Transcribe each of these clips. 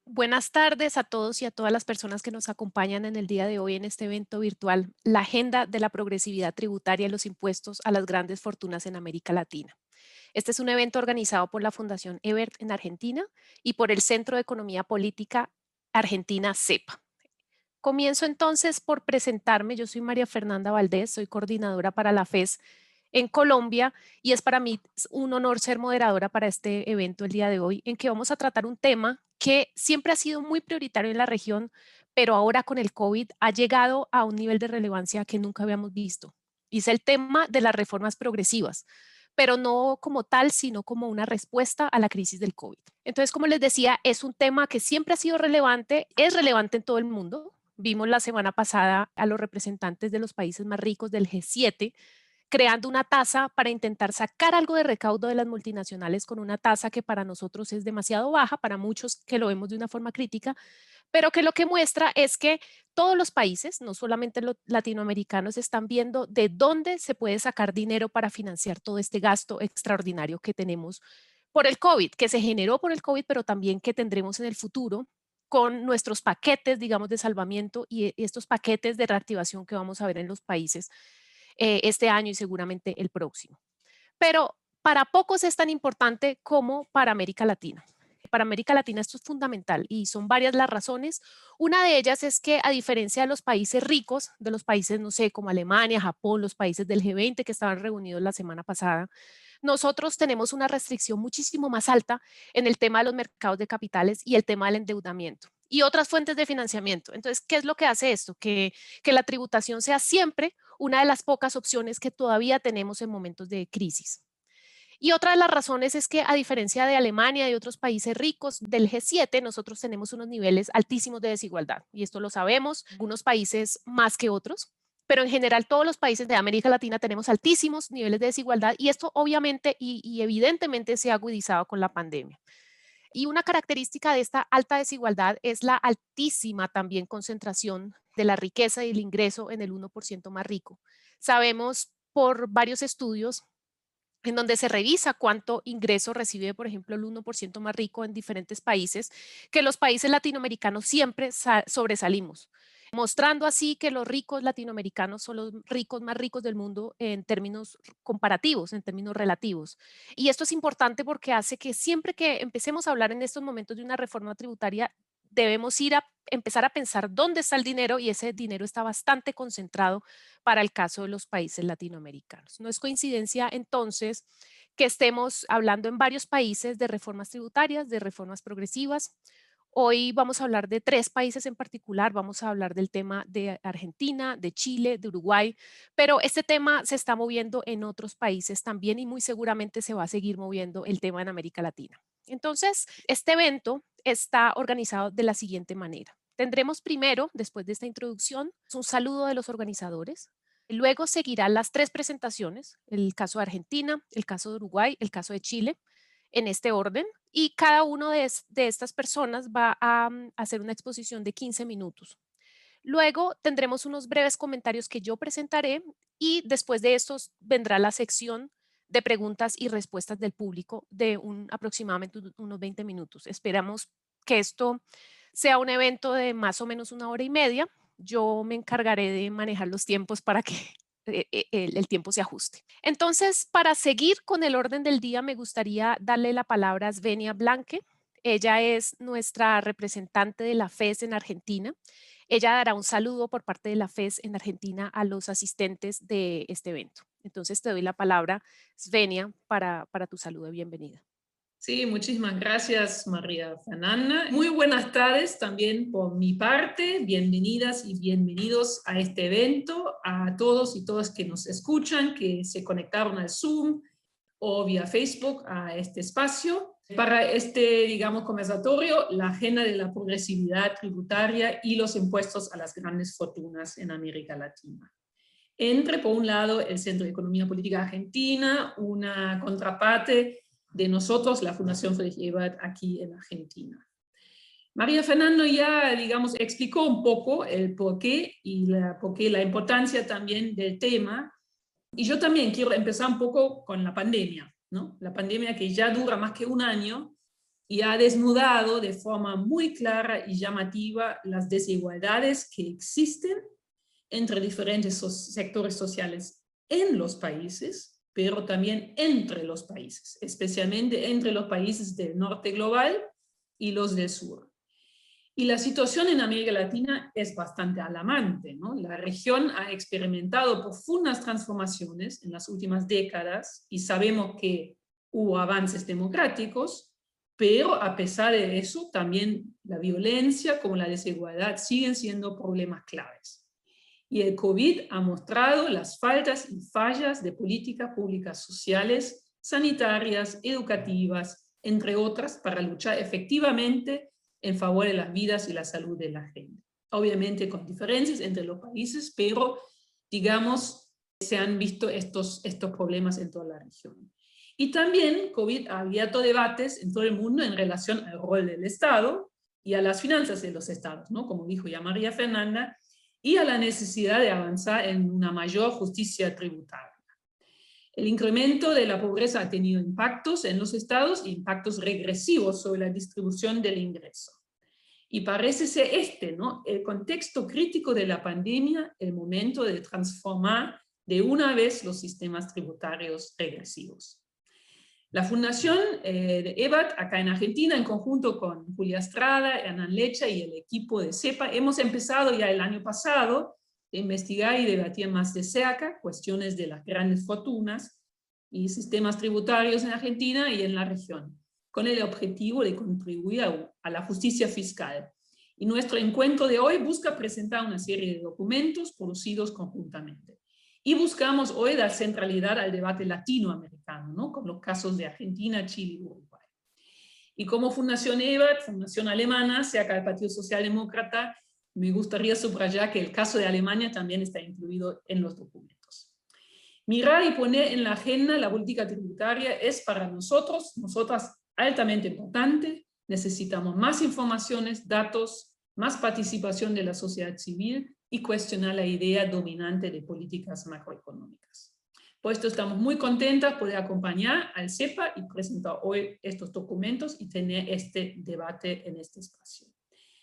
Buenas tardes a todos y a todas las personas que nos acompañan en el día de hoy en este evento virtual, la agenda de la progresividad tributaria y los impuestos a las grandes fortunas en América Latina. Este es un evento organizado por la Fundación Ebert en Argentina y por el Centro de Economía Política Argentina CEPA. Comienzo entonces por presentarme. Yo soy María Fernanda Valdés, soy coordinadora para la FES en Colombia y es para mí un honor ser moderadora para este evento el día de hoy, en que vamos a tratar un tema que siempre ha sido muy prioritario en la región, pero ahora con el COVID ha llegado a un nivel de relevancia que nunca habíamos visto. Y es el tema de las reformas progresivas, pero no como tal, sino como una respuesta a la crisis del COVID. Entonces, como les decía, es un tema que siempre ha sido relevante, es relevante en todo el mundo. Vimos la semana pasada a los representantes de los países más ricos del G7 creando una tasa para intentar sacar algo de recaudo de las multinacionales con una tasa que para nosotros es demasiado baja, para muchos que lo vemos de una forma crítica, pero que lo que muestra es que todos los países, no solamente los latinoamericanos, están viendo de dónde se puede sacar dinero para financiar todo este gasto extraordinario que tenemos por el COVID, que se generó por el COVID, pero también que tendremos en el futuro con nuestros paquetes, digamos, de salvamiento y estos paquetes de reactivación que vamos a ver en los países este año y seguramente el próximo. Pero para pocos es tan importante como para América Latina. Para América Latina esto es fundamental y son varias las razones. Una de ellas es que a diferencia de los países ricos, de los países, no sé, como Alemania, Japón, los países del G20 que estaban reunidos la semana pasada, nosotros tenemos una restricción muchísimo más alta en el tema de los mercados de capitales y el tema del endeudamiento y otras fuentes de financiamiento. Entonces, ¿qué es lo que hace esto? Que la tributación sea siempre una de las pocas opciones que todavía tenemos en momentos de crisis. Y otra de las razones es que a diferencia de Alemania y otros países ricos del G7, nosotros tenemos unos niveles altísimos de desigualdad. Y esto lo sabemos, algunos países más que otros, pero en general todos los países de América Latina tenemos altísimos niveles de desigualdad y esto obviamente y evidentemente se ha agudizado con la pandemia. Y una característica de esta alta desigualdad es la altísima también concentración de la riqueza y el ingreso en el 1% más rico. Sabemos por varios estudios en donde se revisa cuánto ingreso recibe, por ejemplo, el 1% más rico en diferentes países, que los países latinoamericanos siempre sobresalimos, mostrando así que los ricos latinoamericanos son los ricos más ricos del mundo en términos comparativos, en términos relativos. Y esto es importante porque hace que siempre que empecemos a hablar en estos momentos de una reforma tributaria, debemos ir a empezar a pensar dónde está el dinero y ese dinero está bastante concentrado para el caso de los países latinoamericanos. No es coincidencia entonces que estemos hablando en varios países de reformas tributarias, de reformas progresivas. Hoy vamos a hablar de tres países en particular, vamos a hablar del tema de Argentina, de Chile, de Uruguay, pero este tema se está moviendo en otros países también y muy seguramente se va a seguir moviendo el tema en América Latina. Entonces, este evento está organizado de la siguiente manera. Tendremos primero, después de esta introducción, un saludo de los organizadores. Luego seguirán las tres presentaciones, el caso de Argentina, el caso de Uruguay, el caso de Chile, en este orden. Y cada una de estas personas va a hacer una exposición de 15 minutos. Luego tendremos unos breves comentarios que yo presentaré y después de estos vendrá la sección de preguntas y respuestas del público de aproximadamente unos 20 minutos. Esperamos que esto sea un evento de más o menos una hora y media. Yo me encargaré de manejar los tiempos para que el tiempo se ajuste. Entonces, para seguir con el orden del día, me gustaría darle la palabra a Svenia Blanque. Ella es nuestra representante de la FES en Argentina. Ella dará un saludo por parte de la FES en Argentina a los asistentes de este evento. Entonces, te doy la palabra, Svenia, para tu saludo de bienvenida. Sí, muchísimas gracias, María Fernanda. Muy buenas tardes también por mi parte. Bienvenidas y bienvenidos a este evento, a todos y todas que nos escuchan, que se conectaron al Zoom o vía Facebook a este espacio. Para este, digamos, conversatorio, la agenda de la progresividad tributaria y los impuestos a las grandes fortunas en América Latina. Entre, por un lado, el Centro de Economía Política Argentina, una contraparte de nosotros, la Fundación Friedrich Ebert, aquí en Argentina. María Fernando ya, digamos, explicó un poco el porqué y la importancia también del tema. Y yo también quiero empezar un poco con la pandemia, ¿no? La pandemia que ya dura más que un año y ha desnudado de forma muy clara y llamativa las desigualdades que existen entre diferentes sectores sociales en los países, pero también entre los países, especialmente entre los países del norte global y los del sur. Y la situación en América Latina es bastante alarmante, ¿no? La región ha experimentado profundas transformaciones en las últimas décadas y sabemos que hubo avances democráticos, pero a pesar de eso, también la violencia como la desigualdad siguen siendo problemas claves. Y el COVID ha mostrado las faltas y fallas de políticas públicas sociales, sanitarias, educativas, entre otras, para luchar efectivamente en favor de las vidas y la salud de la gente. Obviamente con diferencias entre los países, pero digamos, se han visto estos problemas en toda la región. Y también COVID ha abierto debates en todo el mundo en relación al rol del Estado y a las finanzas de los estados, ¿no? Como dijo ya María Fernanda, y a la necesidad de avanzar en una mayor justicia tributaria. El incremento de la pobreza ha tenido impactos en los estados e impactos regresivos sobre la distribución del ingreso. Y parece ser ¿no? El contexto crítico de la pandemia, el momento de transformar de una vez los sistemas tributarios regresivos. La fundación de EBAT, acá en Argentina, en conjunto con Julia Estrada, Hernán Lecha y el equipo de CEPA, hemos empezado ya el año pasado a investigar y debatir más de cerca cuestiones de las grandes fortunas y sistemas tributarios en Argentina y en la región, con el objetivo de contribuir a la justicia fiscal. Y nuestro encuentro de hoy busca presentar una serie de documentos producidos conjuntamente. Y buscamos hoy dar centralidad al debate latinoamericano, ¿no? Con los casos de Argentina, Chile y Uruguay. Y como Fundación EBAT, Fundación Alemana, sea acá el Partido Socialdemócrata, me gustaría subrayar que el caso de Alemania también está incluido en los documentos. Mirar y poner en la agenda la política tributaria es para nosotras, altamente importante. Necesitamos más informaciones, datos, más participación de la sociedad civil y cuestionar la idea dominante de políticas macroeconómicas. Por esto estamos muy contentas de poder acompañar al CEPA y presentar hoy estos documentos y tener este debate en este espacio.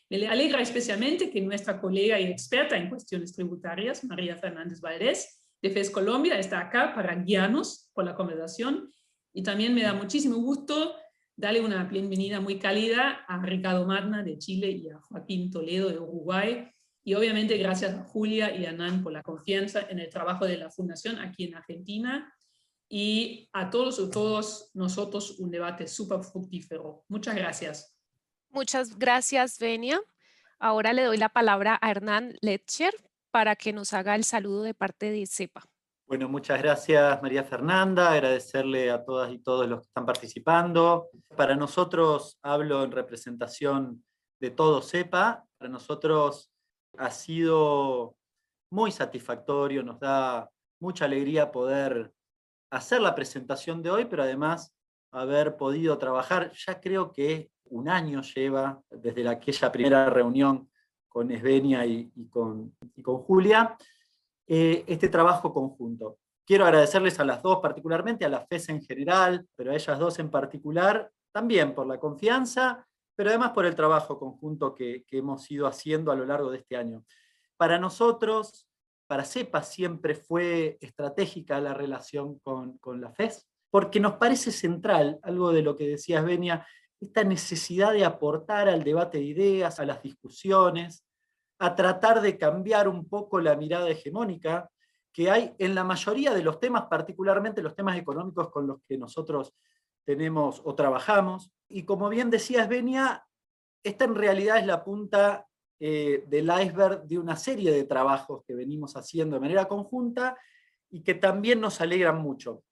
Me alegra especialmente que nuestra colega y experta en cuestiones tributarias, María Fernández Valdés, de FES Colombia, está acá para guiarnos por la conversación. Y también me da muchísimo gusto darle una bienvenida muy cálida a Ricardo Magna de Chile y a Joaquín Toledo de Uruguay. Y obviamente gracias a Julia y a Nan por la confianza en el trabajo de la Fundación aquí en Argentina. Y a todos nosotros un debate súper fructífero. Muchas gracias. Muchas gracias, Benia. Ahora le doy la palabra a Hernán Letcher para que nos haga el saludo de parte de CEPA. Bueno, muchas gracias María Fernanda, agradecerle a todas y todos los que están participando. Para nosotros, hablo en representación de todo CEPA, para nosotros ha sido muy satisfactorio, nos da mucha alegría poder hacer la presentación de hoy, pero además haber podido trabajar, ya creo que un año lleva desde aquella primera reunión con Esbenia y con Julia, este trabajo conjunto. Quiero agradecerles a las dos particularmente, a la FES en general, pero a ellas dos en particular, también por la confianza, pero además por el trabajo conjunto que hemos ido haciendo a lo largo de este año. Para nosotros, para CEPA, siempre fue estratégica la relación con la FES, porque nos parece central, algo de lo que decías, Benia, esta necesidad de aportar al debate de ideas, a las discusiones, a tratar de cambiar un poco la mirada hegemónica que hay en la mayoría de los temas, particularmente los temas económicos con los que nosotros tenemos o trabajamos. Y como bien decías, Benia, esta en realidad es la punta del iceberg de una serie de trabajos que venimos haciendo de manera conjunta y que también nos alegran mucho.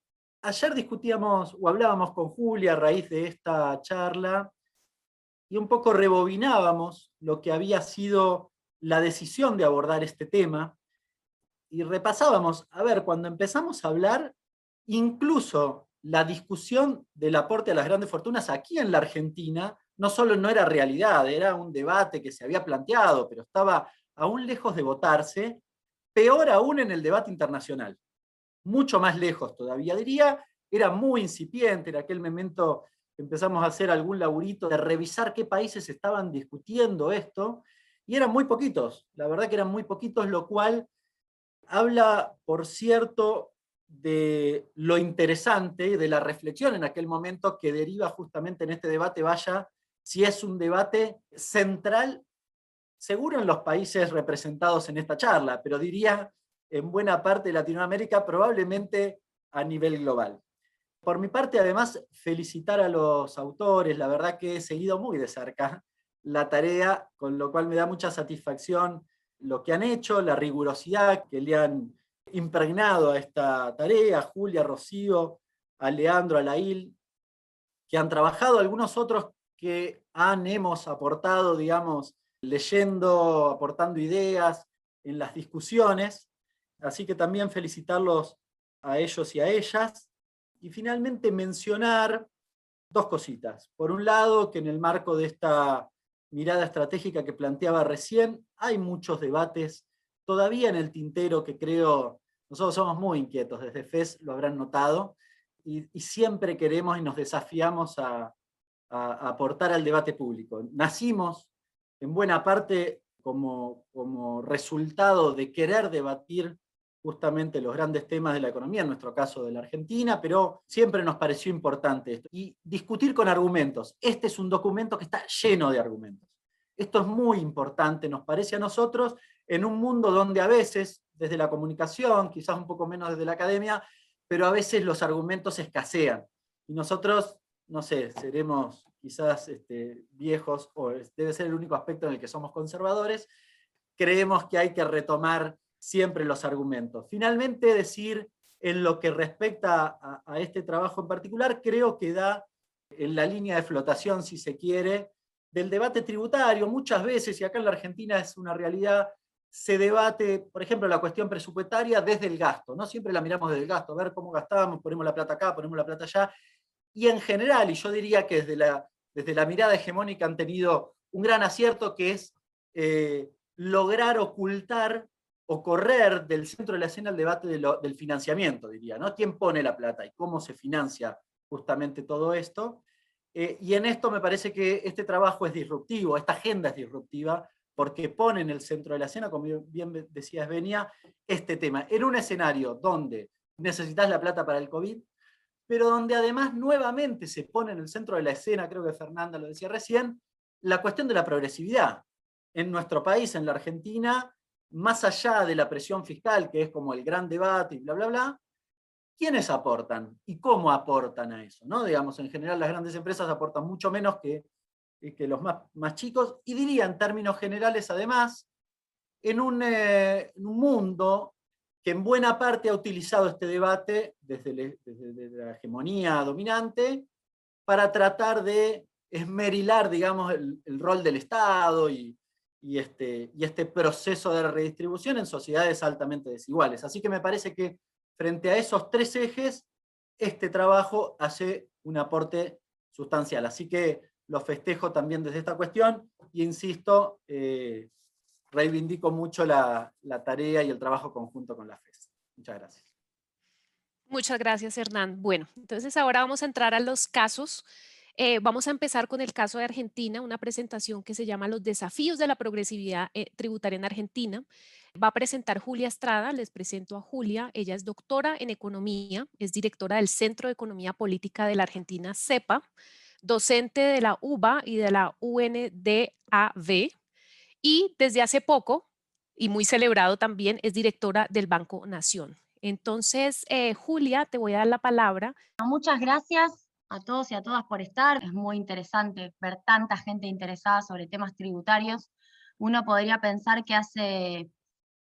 Ayer discutíamos o hablábamos con Julia a raíz de esta charla y un poco rebobinábamos lo que había sido la decisión de abordar este tema y repasábamos, a ver, cuando empezamos a hablar, incluso la discusión del aporte a las grandes fortunas aquí en la Argentina, no solo no era realidad, era un debate que se había planteado, pero estaba aún lejos de votarse, peor aún en el debate internacional. Mucho más lejos todavía, diría, era muy incipiente en aquel momento empezamos a hacer algún laburito de revisar qué países estaban discutiendo esto, y eran muy poquitos, la verdad que eran muy poquitos, lo cual habla, por cierto, de lo interesante, de la reflexión en aquel momento que deriva justamente en este debate, vaya, si es un debate central, seguro en los países representados en esta charla, pero diría en buena parte de Latinoamérica, probablemente a nivel global. Por mi parte, además, felicitar a los autores, la verdad que he seguido muy de cerca la tarea, con lo cual me da mucha satisfacción lo que han hecho, la rigurosidad que le han impregnado a esta tarea, a Julia, a Rocío, a Leandro, a Lail, que han trabajado, algunos otros que hemos aportado, digamos, leyendo, aportando ideas en las discusiones, así que también felicitarlos a ellos y a ellas. Y finalmente mencionar dos cositas. Por un lado, que en el marco de esta mirada estratégica que planteaba recién, hay muchos debates todavía en el tintero que creo, nosotros somos muy inquietos, desde FES lo habrán notado, y siempre queremos y nos desafiamos a aportar al debate público. Nacimos en buena parte como resultado de querer debatir justamente los grandes temas de la economía, en nuestro caso de la Argentina, pero siempre nos pareció importante esto. Y discutir con argumentos. Este es un documento que está lleno de argumentos. Esto es muy importante, nos parece a nosotros, en un mundo donde a veces, desde la comunicación, quizás un poco menos desde la academia, pero a veces los argumentos escasean. Y nosotros, no sé, seremos quizás viejos, o debe ser el único aspecto en el que somos conservadores, creemos que hay que retomar siempre los argumentos. Finalmente, decir en lo que respecta a este trabajo en particular, creo que da en la línea de flotación, si se quiere, del debate tributario. Muchas veces, y acá en la Argentina es una realidad, se debate, por ejemplo, la cuestión presupuestaria desde el gasto, ¿no? Siempre la miramos desde el gasto, a ver cómo gastamos, ponemos la plata acá, ponemos la plata allá, y en general, y yo diría que desde la mirada hegemónica han tenido un gran acierto, que es lograr ocultar o correr del centro de la escena el debate del financiamiento, diría, ¿no? ¿Quién pone la plata y cómo se financia justamente todo esto? Y en esto me parece que este trabajo es disruptivo, esta agenda es disruptiva, porque pone en el centro de la escena, como bien decías, Benia, este tema, en un escenario donde necesitas la plata para el COVID, pero donde además nuevamente se pone en el centro de la escena, creo que Fernanda lo decía recién, la cuestión de la progresividad. En nuestro país, en la Argentina, más allá de la presión fiscal, que es como el gran debate y bla, bla, bla, ¿quiénes aportan y cómo aportan a eso? ¿No? Digamos, en general las grandes empresas aportan mucho menos que los más chicos, y diría en términos generales, además, en un mundo que en buena parte ha utilizado este debate desde la hegemonía dominante para tratar de esmerilar, digamos, el rol del Estado y este proceso de redistribución en sociedades altamente desiguales. Así que me parece que frente a esos tres ejes, este trabajo hace un aporte sustancial. Así que lo festejo también desde esta cuestión y insisto, reivindico mucho la tarea y el trabajo conjunto con la FES. Muchas gracias. Muchas gracias, Hernán. Bueno, entonces ahora vamos a entrar a los casos. Vamos a empezar con el caso de Argentina, una presentación que se llama Los desafíos de la progresividad tributaria en Argentina. Va a presentar Julia Estrada, les presento a Julia. Ella es doctora en economía, es directora del Centro de Economía Política de la Argentina, CEPA, docente de la UBA y de la UNDAV, y desde hace poco, y muy celebrado también, es directora del Banco Nación. Entonces, Julia, te voy a dar la palabra. Muchas gracias a todos y a todas por estar. Es muy interesante ver tanta gente interesada sobre temas tributarios. Uno podría pensar que hace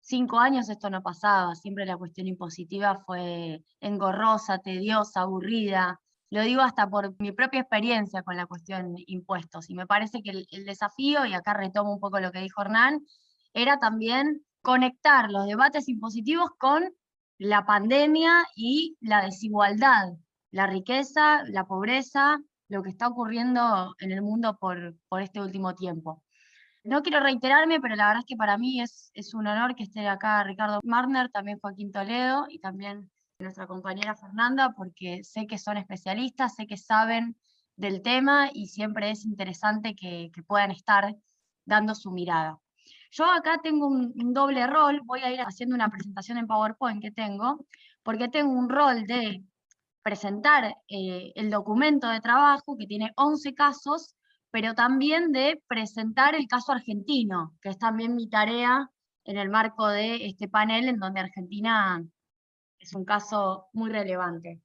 5 años esto no pasaba, siempre la cuestión impositiva fue engorrosa, tediosa, aburrida. Lo digo hasta por mi propia experiencia con la cuestión impuestos. Y me parece que el desafío, y acá retomo un poco lo que dijo Hernán, era también conectar los debates impositivos con la pandemia y la desigualdad, la riqueza, la pobreza, lo que está ocurriendo en el mundo por este último tiempo. No quiero reiterarme, pero la verdad es que para mí es un honor que esté acá Ricardo Marner, también Joaquín Toledo y también nuestra compañera Fernanda, porque sé que son especialistas, sé que saben del tema y siempre es interesante que puedan estar dando su mirada. Yo acá tengo un doble rol, voy a ir haciendo una presentación en PowerPoint que tengo, porque tengo un rol de presentar el documento de trabajo, que tiene 11 casos, pero también de presentar el caso argentino, que es también mi tarea en el marco de este panel, en donde Argentina es un caso muy relevante.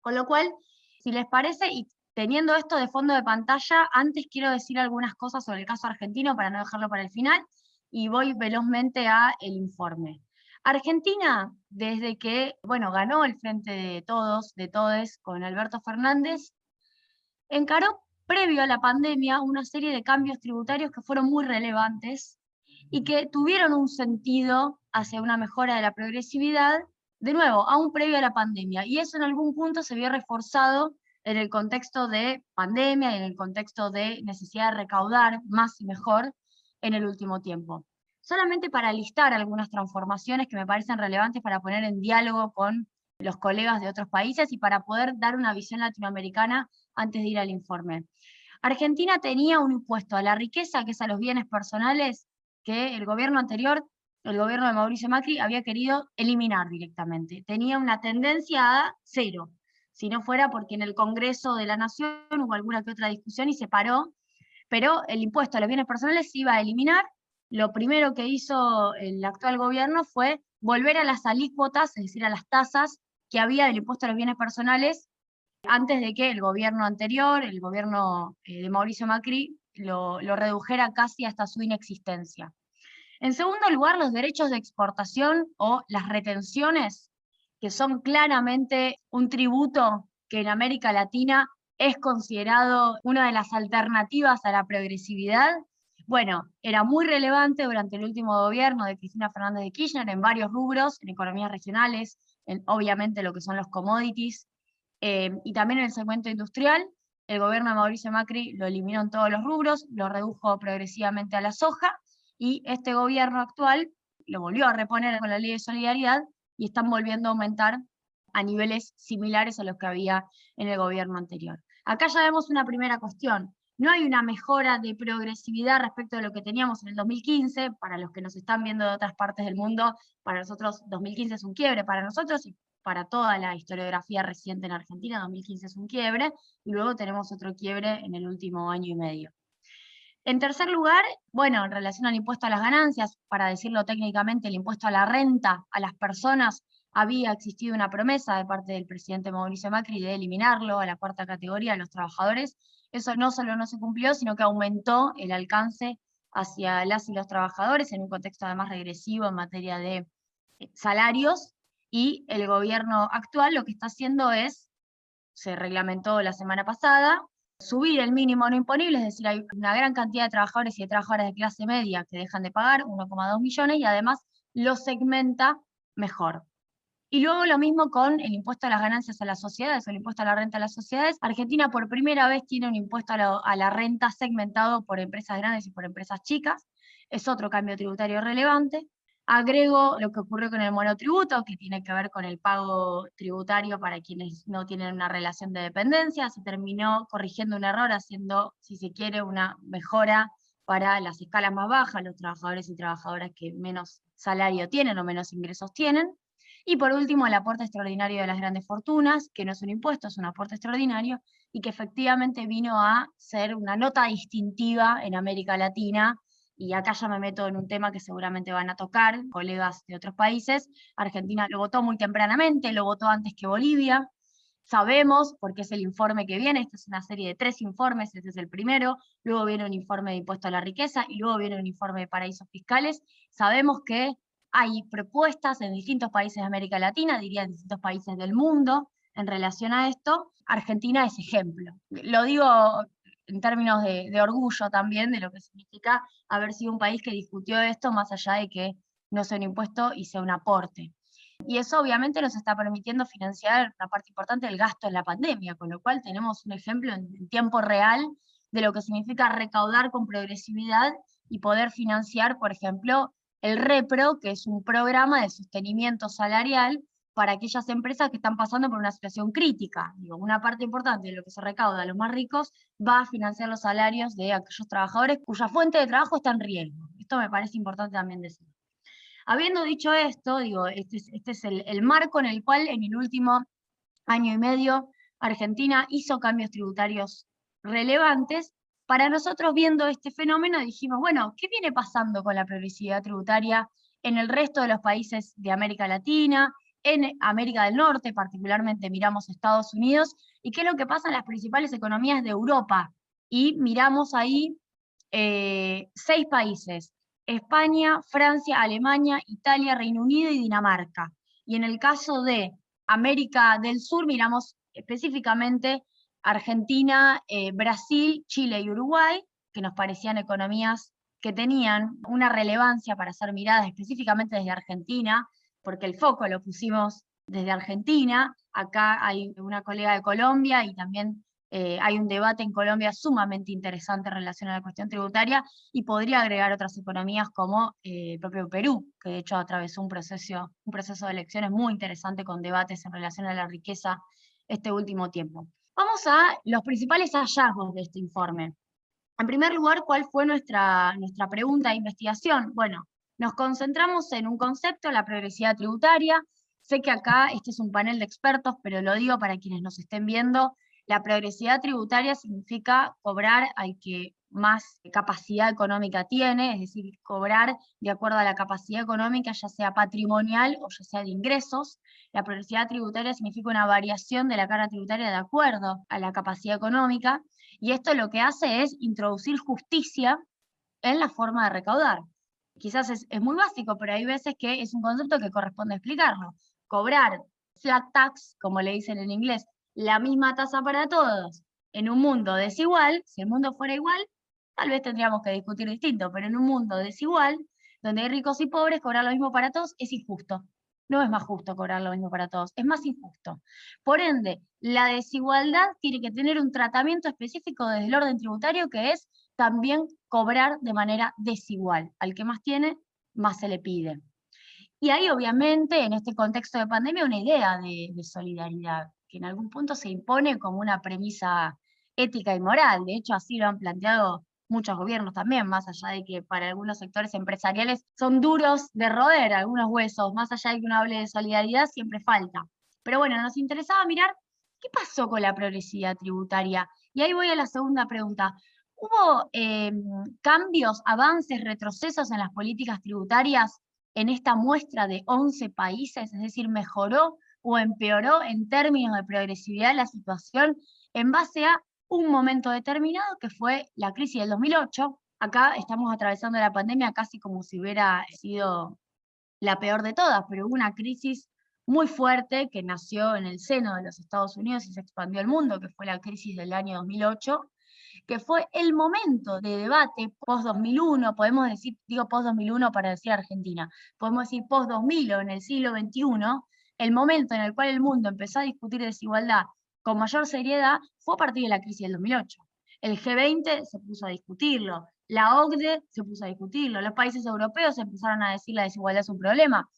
Con lo cual, si les parece, y teniendo esto de fondo de pantalla, antes quiero decir algunas cosas sobre el caso argentino para no dejarlo para el final, y voy velozmente a el informe. Argentina, desde que, bueno, ganó el Frente de Todos, de Todes, con Alberto Fernández, encaró, previo a la pandemia, una serie de cambios tributarios que fueron muy relevantes y que tuvieron un sentido hacia una mejora de la progresividad, de nuevo, aún previo a la pandemia, y eso en algún punto se vio reforzado en el contexto de pandemia y en el contexto de necesidad de recaudar más y mejor en el último tiempo. Solamente para listar algunas transformaciones que me parecen relevantes para poner en diálogo con los colegas de otros países y para poder dar una visión latinoamericana antes de ir al informe. Argentina tenía un impuesto a la riqueza, que es a los bienes personales, que el gobierno anterior, el gobierno de Mauricio Macri, había querido eliminar directamente. Tenía una tendencia a cero, si no fuera porque en el Congreso de la Nación hubo alguna que otra discusión y se paró, pero el impuesto a los bienes personales se iba a eliminar. Lo primero que hizo el actual gobierno fue volver a las alícuotas, es decir, a las tasas que había del impuesto a los bienes personales antes de que el gobierno anterior, el gobierno de Mauricio Macri, lo redujera casi hasta su inexistencia. En segundo lugar, los derechos de exportación o las retenciones, que son claramente un tributo que en América Latina es considerado una de las alternativas a la progresividad. Bueno, era muy relevante durante el último gobierno de Cristina Fernández de Kirchner en varios rubros, en economías regionales, en obviamente lo que son los commodities, y también en el segmento industrial. El gobierno de Mauricio Macri lo eliminó en todos los rubros, lo redujo progresivamente a la soja, y este gobierno actual lo volvió a reponer con la ley de solidaridad y están volviendo a aumentar a niveles similares a los que había en el gobierno anterior. Acá ya vemos una primera cuestión. No hay una mejora de progresividad respecto de lo que teníamos en el 2015, para los que nos están viendo de otras partes del mundo, para nosotros 2015 es un quiebre, para nosotros y para toda la historiografía reciente en Argentina, 2015 es un quiebre, y luego tenemos otro quiebre en el último año y medio. En tercer lugar, bueno, en relación al impuesto a las ganancias, para decirlo técnicamente, el impuesto a la renta a las personas, había existido una promesa de parte del presidente Mauricio Macri de eliminarlo a la cuarta categoría, a los trabajadores. Eso no solo no se cumplió, sino que aumentó el alcance hacia las y los trabajadores en un contexto además regresivo en materia de salarios, y el gobierno actual lo que está haciendo es, se reglamentó la semana pasada, subir el mínimo no imponible, es decir, hay una gran cantidad de trabajadores y de trabajadoras de clase media que dejan de pagar, 1,2 millones, y además lo segmenta mejor. Y luego lo mismo con el impuesto a las ganancias a las sociedades, o el impuesto a la renta a las sociedades. Argentina por primera vez tiene un impuesto a la renta segmentado por empresas grandes y por empresas chicas, es otro cambio tributario relevante. Agrego lo que ocurrió con el monotributo, que tiene que ver con el pago tributario para quienes no tienen una relación de dependencia. Se terminó corrigiendo un error, haciendo, si se quiere, una mejora para las escalas más bajas, los trabajadores y trabajadoras que menos salario tienen o menos ingresos tienen. Y por último, el aporte extraordinario de las grandes fortunas, que no es un impuesto, es un aporte extraordinario, y que efectivamente vino a ser una nota distintiva en América Latina. Y acá ya me meto en un tema que seguramente van a tocar colegas de otros países. Argentina lo votó muy tempranamente, lo votó antes que Bolivia. Sabemos, porque es el informe que viene, esta es una serie de 3 informes, este es el primero, luego viene un informe de impuesto a la riqueza y luego viene un informe de paraísos fiscales. Sabemos que hay propuestas en distintos países de América Latina, diría en distintos países del mundo, en relación a esto. Argentina es ejemplo. Lo digo en términos de orgullo también, de lo que significa haber sido un país que discutió esto, más allá de que no sea un impuesto y sea un aporte. Y eso obviamente nos está permitiendo financiar una parte importante del gasto en la pandemia, con lo cual tenemos un ejemplo en tiempo real de lo que significa recaudar con progresividad y poder financiar, por ejemplo, el REPRO, que es un programa de sostenimiento salarial para aquellas empresas que están pasando por una situación crítica. Digo, una parte importante de lo que se recauda a los más ricos va a financiar los salarios de aquellos trabajadores cuya fuente de trabajo está en riesgo. Esto me parece importante también decir. Habiendo dicho esto, digo, este es el marco en el cual en el último año y medio Argentina hizo cambios tributarios relevantes. Para nosotros, viendo este fenómeno, dijimos, bueno, ¿qué viene pasando con la progresividad tributaria en el resto de los países de América Latina, en América del Norte, particularmente miramos Estados Unidos, y qué es lo que pasa en las principales economías de Europa? Y miramos ahí 6 países: España, Francia, Alemania, Italia, Reino Unido y Dinamarca. Y en el caso de América del Sur miramos específicamente Argentina, Brasil, Chile y Uruguay, que nos parecían economías que tenían una relevancia para ser miradas específicamente desde Argentina, porque el foco lo pusimos desde Argentina. Acá hay una colega de Colombia y también hay un debate en Colombia sumamente interesante en relación a la cuestión tributaria, y podría agregar otras economías como el propio Perú, que de hecho atravesó un proceso de elecciones muy interesante con debates en relación a la riqueza este último tiempo. Vamos a los principales hallazgos de este informe. En primer lugar, ¿cuál fue nuestra pregunta de investigación? Bueno, nos concentramos en un concepto, la progresividad tributaria. Sé que acá este es un panel de expertos, pero lo digo para quienes nos estén viendo. La progresividad tributaria significa cobrar al que más capacidad económica tiene, es decir, cobrar de acuerdo a la capacidad económica, ya sea patrimonial o ya sea de ingresos. La progresividad tributaria significa una variación de la carga tributaria de acuerdo a la capacidad económica, y esto lo que hace es introducir justicia en la forma de recaudar. Quizás es muy básico, pero hay veces que es un concepto que corresponde explicarlo. Cobrar flat tax, como le dicen en inglés, la misma tasa para todos, en un mundo desigual. Si el mundo fuera igual, tal vez tendríamos que discutir distinto, pero en un mundo desigual, donde hay ricos y pobres, cobrar lo mismo para todos es injusto. No es más justo cobrar lo mismo para todos, es más injusto. Por ende, la desigualdad tiene que tener un tratamiento específico desde el orden tributario, que es también cobrar de manera desigual. Al que más tiene, más se le pide. Y hay obviamente en este contexto de pandemia una idea de solidaridad, que en algún punto se impone como una premisa ética y moral. De hecho, así lo han planteado muchos gobiernos también, más allá de que para algunos sectores empresariales son duros de roer algunos huesos, más allá de que uno hable de solidaridad, siempre falta. Pero bueno, nos interesaba mirar qué pasó con la progresividad tributaria. Y ahí voy a la segunda pregunta. ¿Hubo cambios, avances, retrocesos en las políticas tributarias en esta muestra de 11 países? Es decir, ¿mejoró o empeoró en términos de progresividad la situación en base a un momento determinado, que fue la crisis del 2008? Acá estamos atravesando la pandemia casi como si hubiera sido la peor de todas, pero hubo una crisis muy fuerte que nació en el seno de los Estados Unidos y se expandió al mundo, que fue la crisis del año 2008, que fue el momento de debate post-2001, podemos decir, digo post-2001 para decir Argentina, podemos decir post-2000 o en el siglo XXI, el momento en el cual el mundo empezó a discutir desigualdad con mayor seriedad fue a partir de la crisis del 2008. El G20 se puso a discutirlo, la OCDE se puso a discutirlo, los países europeos empezaron a decir la desigualdad es un problema.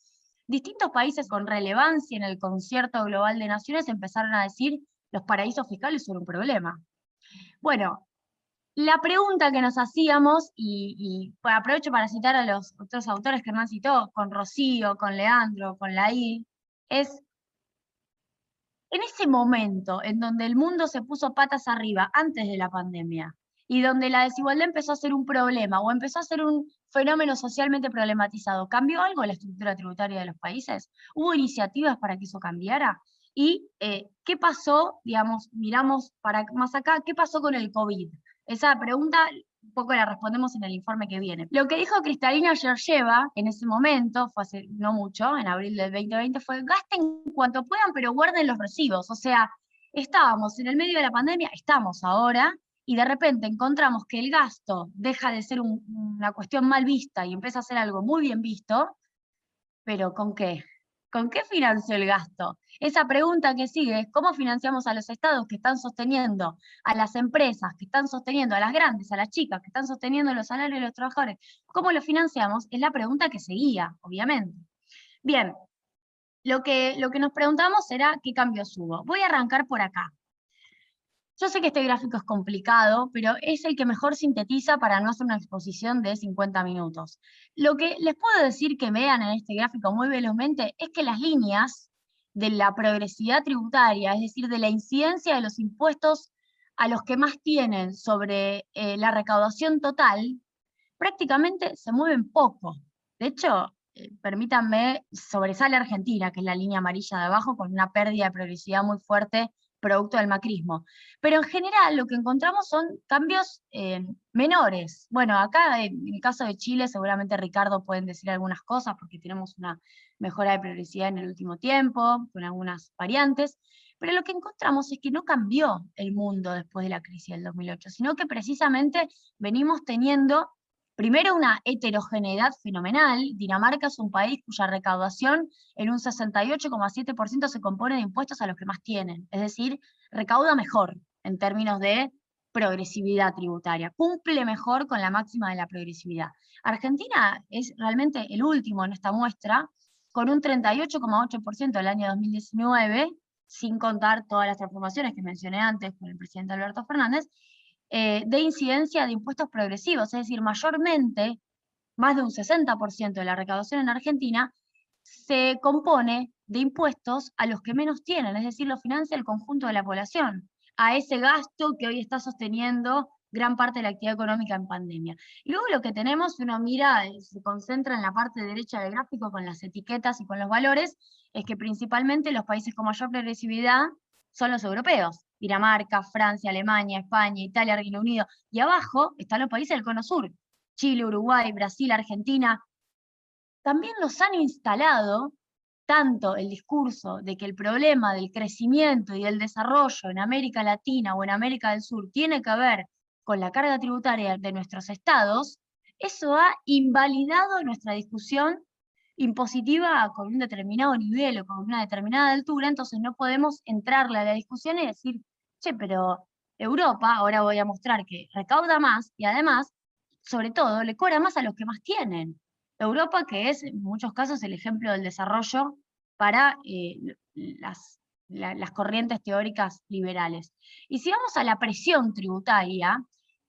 Distintos países con relevancia en el concierto global de naciones empezaron a decir los paraísos fiscales son un problema. Bueno, la pregunta que nos hacíamos, y aprovecho para citar a los otros autores que Hernán citó, con Rocío, con Leandro, con Laí, es en ese momento en donde el mundo se puso patas arriba antes de la pandemia, y donde la desigualdad empezó a ser un problema, o empezó a ser un fenómeno socialmente problematizado, ¿cambió algo la estructura tributaria de los países? ¿Hubo iniciativas para que eso cambiara? ¿Y qué pasó, digamos, miramos para más acá, qué pasó con el COVID? Esa pregunta un poco la respondemos en el informe que viene. Lo que dijo Kristalina Georgieva en ese momento, fue hace no mucho, en abril del 2020, fue: gasten cuanto puedan, pero guarden los recibos. O sea, estábamos en el medio de la pandemia, estamos ahora, y de repente encontramos que el gasto deja de ser una cuestión mal vista y empieza a ser algo muy bien visto, pero ¿con qué? ¿Con qué financió el gasto? Esa pregunta que sigue es: ¿cómo financiamos a los estados que están sosteniendo a las empresas, que están sosteniendo a las grandes, a las chicas, que están sosteniendo los salarios de los trabajadores? ¿Cómo lo financiamos? Es la pregunta que seguía, obviamente. Bien, lo que nos preguntamos era qué cambios hubo. Voy a arrancar por acá. Yo sé que este gráfico es complicado, pero es el que mejor sintetiza para no hacer una exposición de 50 minutos. Lo que les puedo decir que vean en este gráfico muy velozmente es que las líneas de la progresividad tributaria, es decir, de la incidencia de los impuestos a los que más tienen sobre la recaudación total, prácticamente se mueven poco. De hecho, permítanme, sobresale Argentina, que es la línea amarilla de abajo, con una pérdida de progresividad muy fuerte producto del macrismo. Pero en general lo que encontramos son cambios menores. Bueno, acá en el caso de Chile, seguramente Ricardo pueden decir algunas cosas, porque tenemos una mejora de progresividad en el último tiempo, con algunas variantes, pero lo que encontramos es que no cambió el mundo después de la crisis del 2008, sino que precisamente venimos teniendo primero una heterogeneidad fenomenal. Dinamarca es un país cuya recaudación en un 68,7% se compone de impuestos a los que más tienen, es decir, recauda mejor en términos de progresividad tributaria, cumple mejor con la máxima de la progresividad. Argentina es realmente el último en esta muestra, con un 38,8% del año 2019, sin contar todas las transformaciones que mencioné antes con el presidente Alberto Fernández, de incidencia de impuestos progresivos, es decir, mayormente, más de un 60% de la recaudación en Argentina se compone de impuestos a los que menos tienen, es decir, lo financia el conjunto de la población, a ese gasto que hoy está sosteniendo gran parte de la actividad económica en pandemia. Y luego lo que tenemos, si uno mira, se concentra en la parte derecha del gráfico con las etiquetas y con los valores, es que principalmente los países con mayor progresividad son los europeos: Dinamarca, Francia, Alemania, España, Italia, Reino Unido, y abajo están los países del Cono Sur, Chile, Uruguay, Brasil, Argentina. También nos han instalado tanto el discurso de que el problema del crecimiento y del desarrollo en América Latina o en América del Sur tiene que ver con la carga tributaria de nuestros estados, eso ha invalidado nuestra discusión impositiva con un determinado nivel o con una determinada altura. Entonces no podemos entrarle a la discusión y decir, che, pero Europa, ahora voy a mostrar que recauda más y además, sobre todo, le cobra más a los que más tienen. Europa, que es en muchos casos el ejemplo del desarrollo para las corrientes teóricas liberales. Y si vamos a la presión tributaria,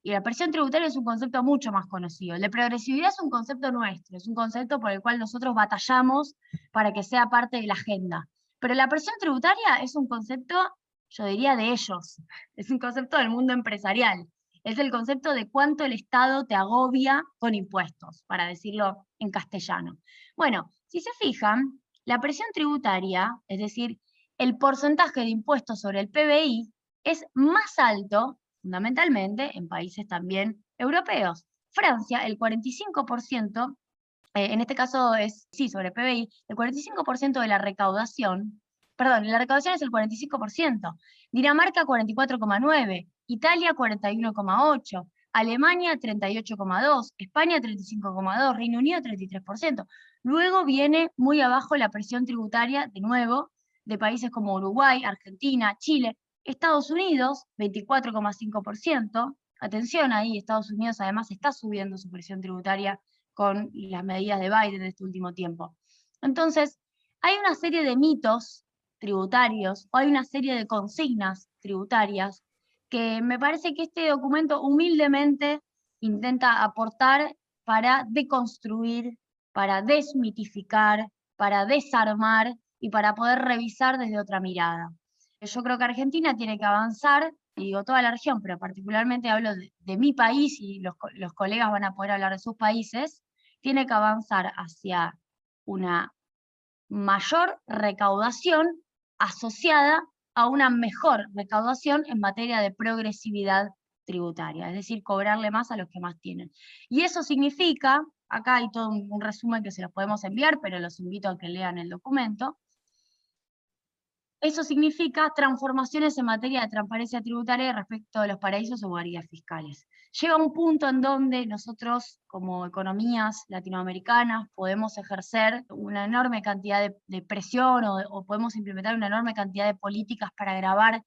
y la presión tributaria es un concepto mucho más conocido. El de progresividad es un concepto nuestro, es un concepto por el cual nosotros batallamos para que sea parte de la agenda. Pero la presión tributaria es un concepto, yo diría, de ellos. Es un concepto del mundo empresarial. Es el concepto de cuánto el Estado te agobia con impuestos, para decirlo en castellano. Bueno, si se fijan, la presión tributaria, es decir, el porcentaje de impuestos sobre el PBI, es más alto, fundamentalmente, en países también europeos. Francia, el 45%, en este caso es, sí, sobre PBI, el 45% de la recaudación, perdón, la recaudación es el 45%, Dinamarca 44,9%, Italia 41,8%, Alemania 38,2%, España 35,2%, Reino Unido 33%. Luego viene muy abajo la presión tributaria, de nuevo, de países como Uruguay, Argentina, Chile, Estados Unidos 24,5%. Atención ahí, Estados Unidos además está subiendo su presión tributaria con las medidas de Biden de este último tiempo. Entonces, hay una serie de mitos tributarios, o hay una serie de consignas tributarias, que me parece que este documento humildemente intenta aportar para deconstruir, para desmitificar, para desarmar y para poder revisar desde otra mirada. Yo creo que Argentina tiene que avanzar, y digo toda la región, pero particularmente hablo de mi país, y los colegas van a poder hablar de sus países, tiene que avanzar hacia una mayor recaudación asociada a una mejor recaudación en materia de progresividad tributaria, es decir, cobrarle más a los que más tienen. Y eso significa, acá hay todo un resumen que se los podemos enviar, pero los invito a que lean el documento. Eso significa transformaciones en materia de transparencia tributaria respecto de los paraísos o guaridas fiscales. Llega un punto en donde nosotros, como economías latinoamericanas, podemos ejercer una enorme cantidad de presión o podemos implementar una enorme cantidad de políticas para gravar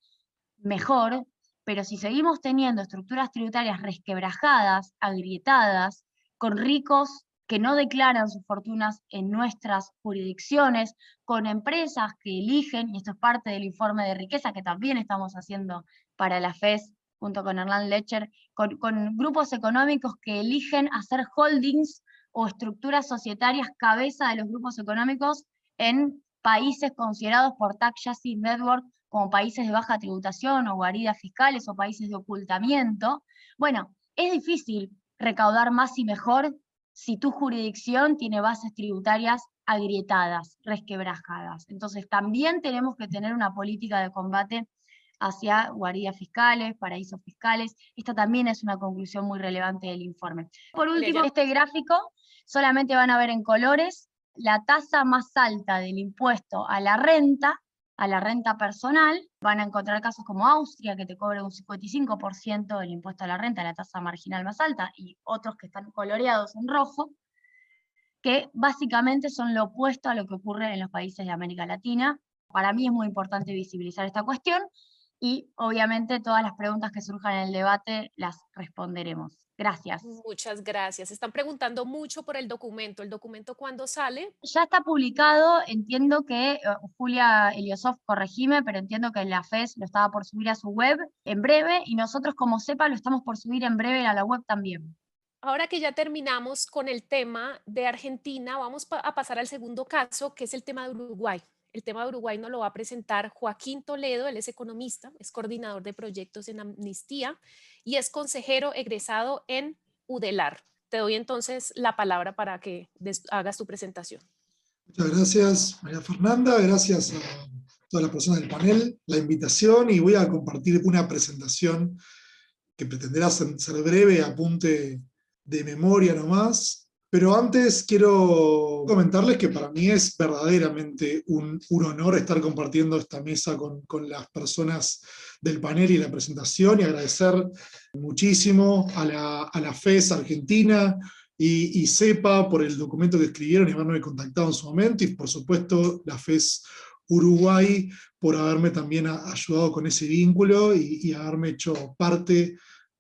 mejor, pero si seguimos teniendo estructuras tributarias resquebrajadas, agrietadas, con ricos que no declaran sus fortunas en nuestras jurisdicciones, con empresas que eligen, y esto es parte del informe de riqueza que también estamos haciendo para la FES, junto con Hernán Lecher, con grupos económicos que eligen hacer holdings o estructuras societarias cabeza de los grupos económicos en países considerados por Tax Justice Network como países de baja tributación o guaridas fiscales o países de ocultamiento. Bueno, es difícil recaudar más y mejor si tu jurisdicción tiene bases tributarias agrietadas, resquebrajadas. Entonces también tenemos que tener una política de combate hacia guaridas fiscales, paraísos fiscales. Esta también es una conclusión muy relevante del informe. Por último, este gráfico solamente van a ver en colores la tasa más alta del impuesto a la renta personal. Van a encontrar casos como Austria, que te cobra un 55% del impuesto a la renta, la tasa marginal más alta, y otros que están coloreados en rojo, que básicamente son lo opuesto a lo que ocurre en los países de América Latina. Para mí es muy importante visibilizar esta cuestión, y obviamente todas las preguntas que surjan en el debate las responderemos. Gracias. Muchas gracias. Están preguntando mucho por el documento. ¿El documento cuándo sale? Ya está publicado, entiendo que, Julia Eliosov, corregime, pero entiendo que la FES lo estaba por subir a su web en breve, y nosotros como CEPA lo estamos por subir en breve a la web también. Ahora que ya terminamos con el tema de Argentina, vamos a pasar al segundo caso, que es el tema de Uruguay. El tema de Uruguay nos lo va a presentar Joaquín Toledo. Él es economista, es coordinador de proyectos en Amnistía y es consejero egresado en UDELAR. Te doy entonces la palabra para que hagas tu presentación. Muchas gracias, María Fernanda. Gracias a todas las personas del panel, la invitación, y voy a compartir una presentación que pretenderá ser breve, apunte de memoria nomás. Pero antes quiero comentarles que para mí es verdaderamente un honor estar compartiendo esta mesa con las personas del panel y la presentación, y agradecer muchísimo a la FES Argentina y CEPA por el documento que escribieron y haberme contactado en su momento, y por supuesto la FES Uruguay por haberme también ayudado con ese vínculo y haberme hecho parte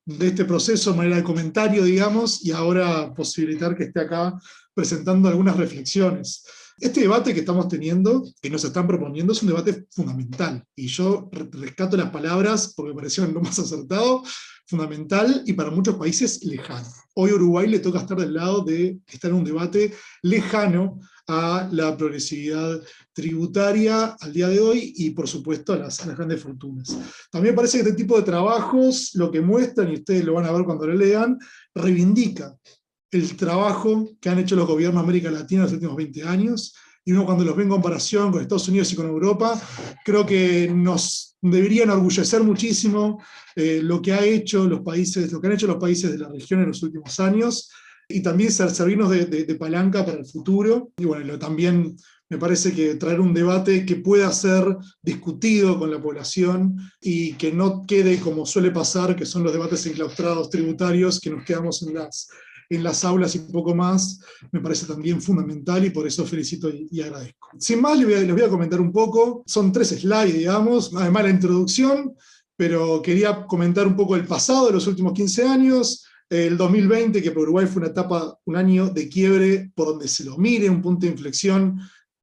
de este proceso de manera de comentario, digamos, y ahora posibilitar que esté acá presentando algunas reflexiones. Este debate que estamos teniendo, que nos están proponiendo, es un debate fundamental, y yo rescato las palabras porque me parecieron lo más acertado: fundamental y para muchos países lejano. Hoy a Uruguay le toca estar del lado de estar en un debate lejano a la progresividad tributaria al día de hoy, y por supuesto a las grandes fortunas. También parece que este tipo de trabajos lo que muestran, y ustedes lo van a ver cuando lo lean, reivindica el trabajo que han hecho los gobiernos de América Latina en los últimos 20 años, y uno cuando los ve en comparación con Estados Unidos y con Europa, creo que nos debería enorgullecer muchísimo lo que han hecho los países de la región en los últimos años, y también servirnos de palanca para el futuro. Y bueno, también me parece que traer un debate que pueda ser discutido con la población y que no quede como suele pasar, que son los debates enclaustrados tributarios, que nos quedamos en las aulas y poco más, me parece también fundamental, y por eso felicito y agradezco. Sin más, les voy a comentar un poco. Son 3 slides, digamos, además la introducción, pero quería comentar un poco el pasado de los últimos 15 años, el 2020, que para Uruguay fue un año de quiebre por donde se lo mire, un punto de inflexión.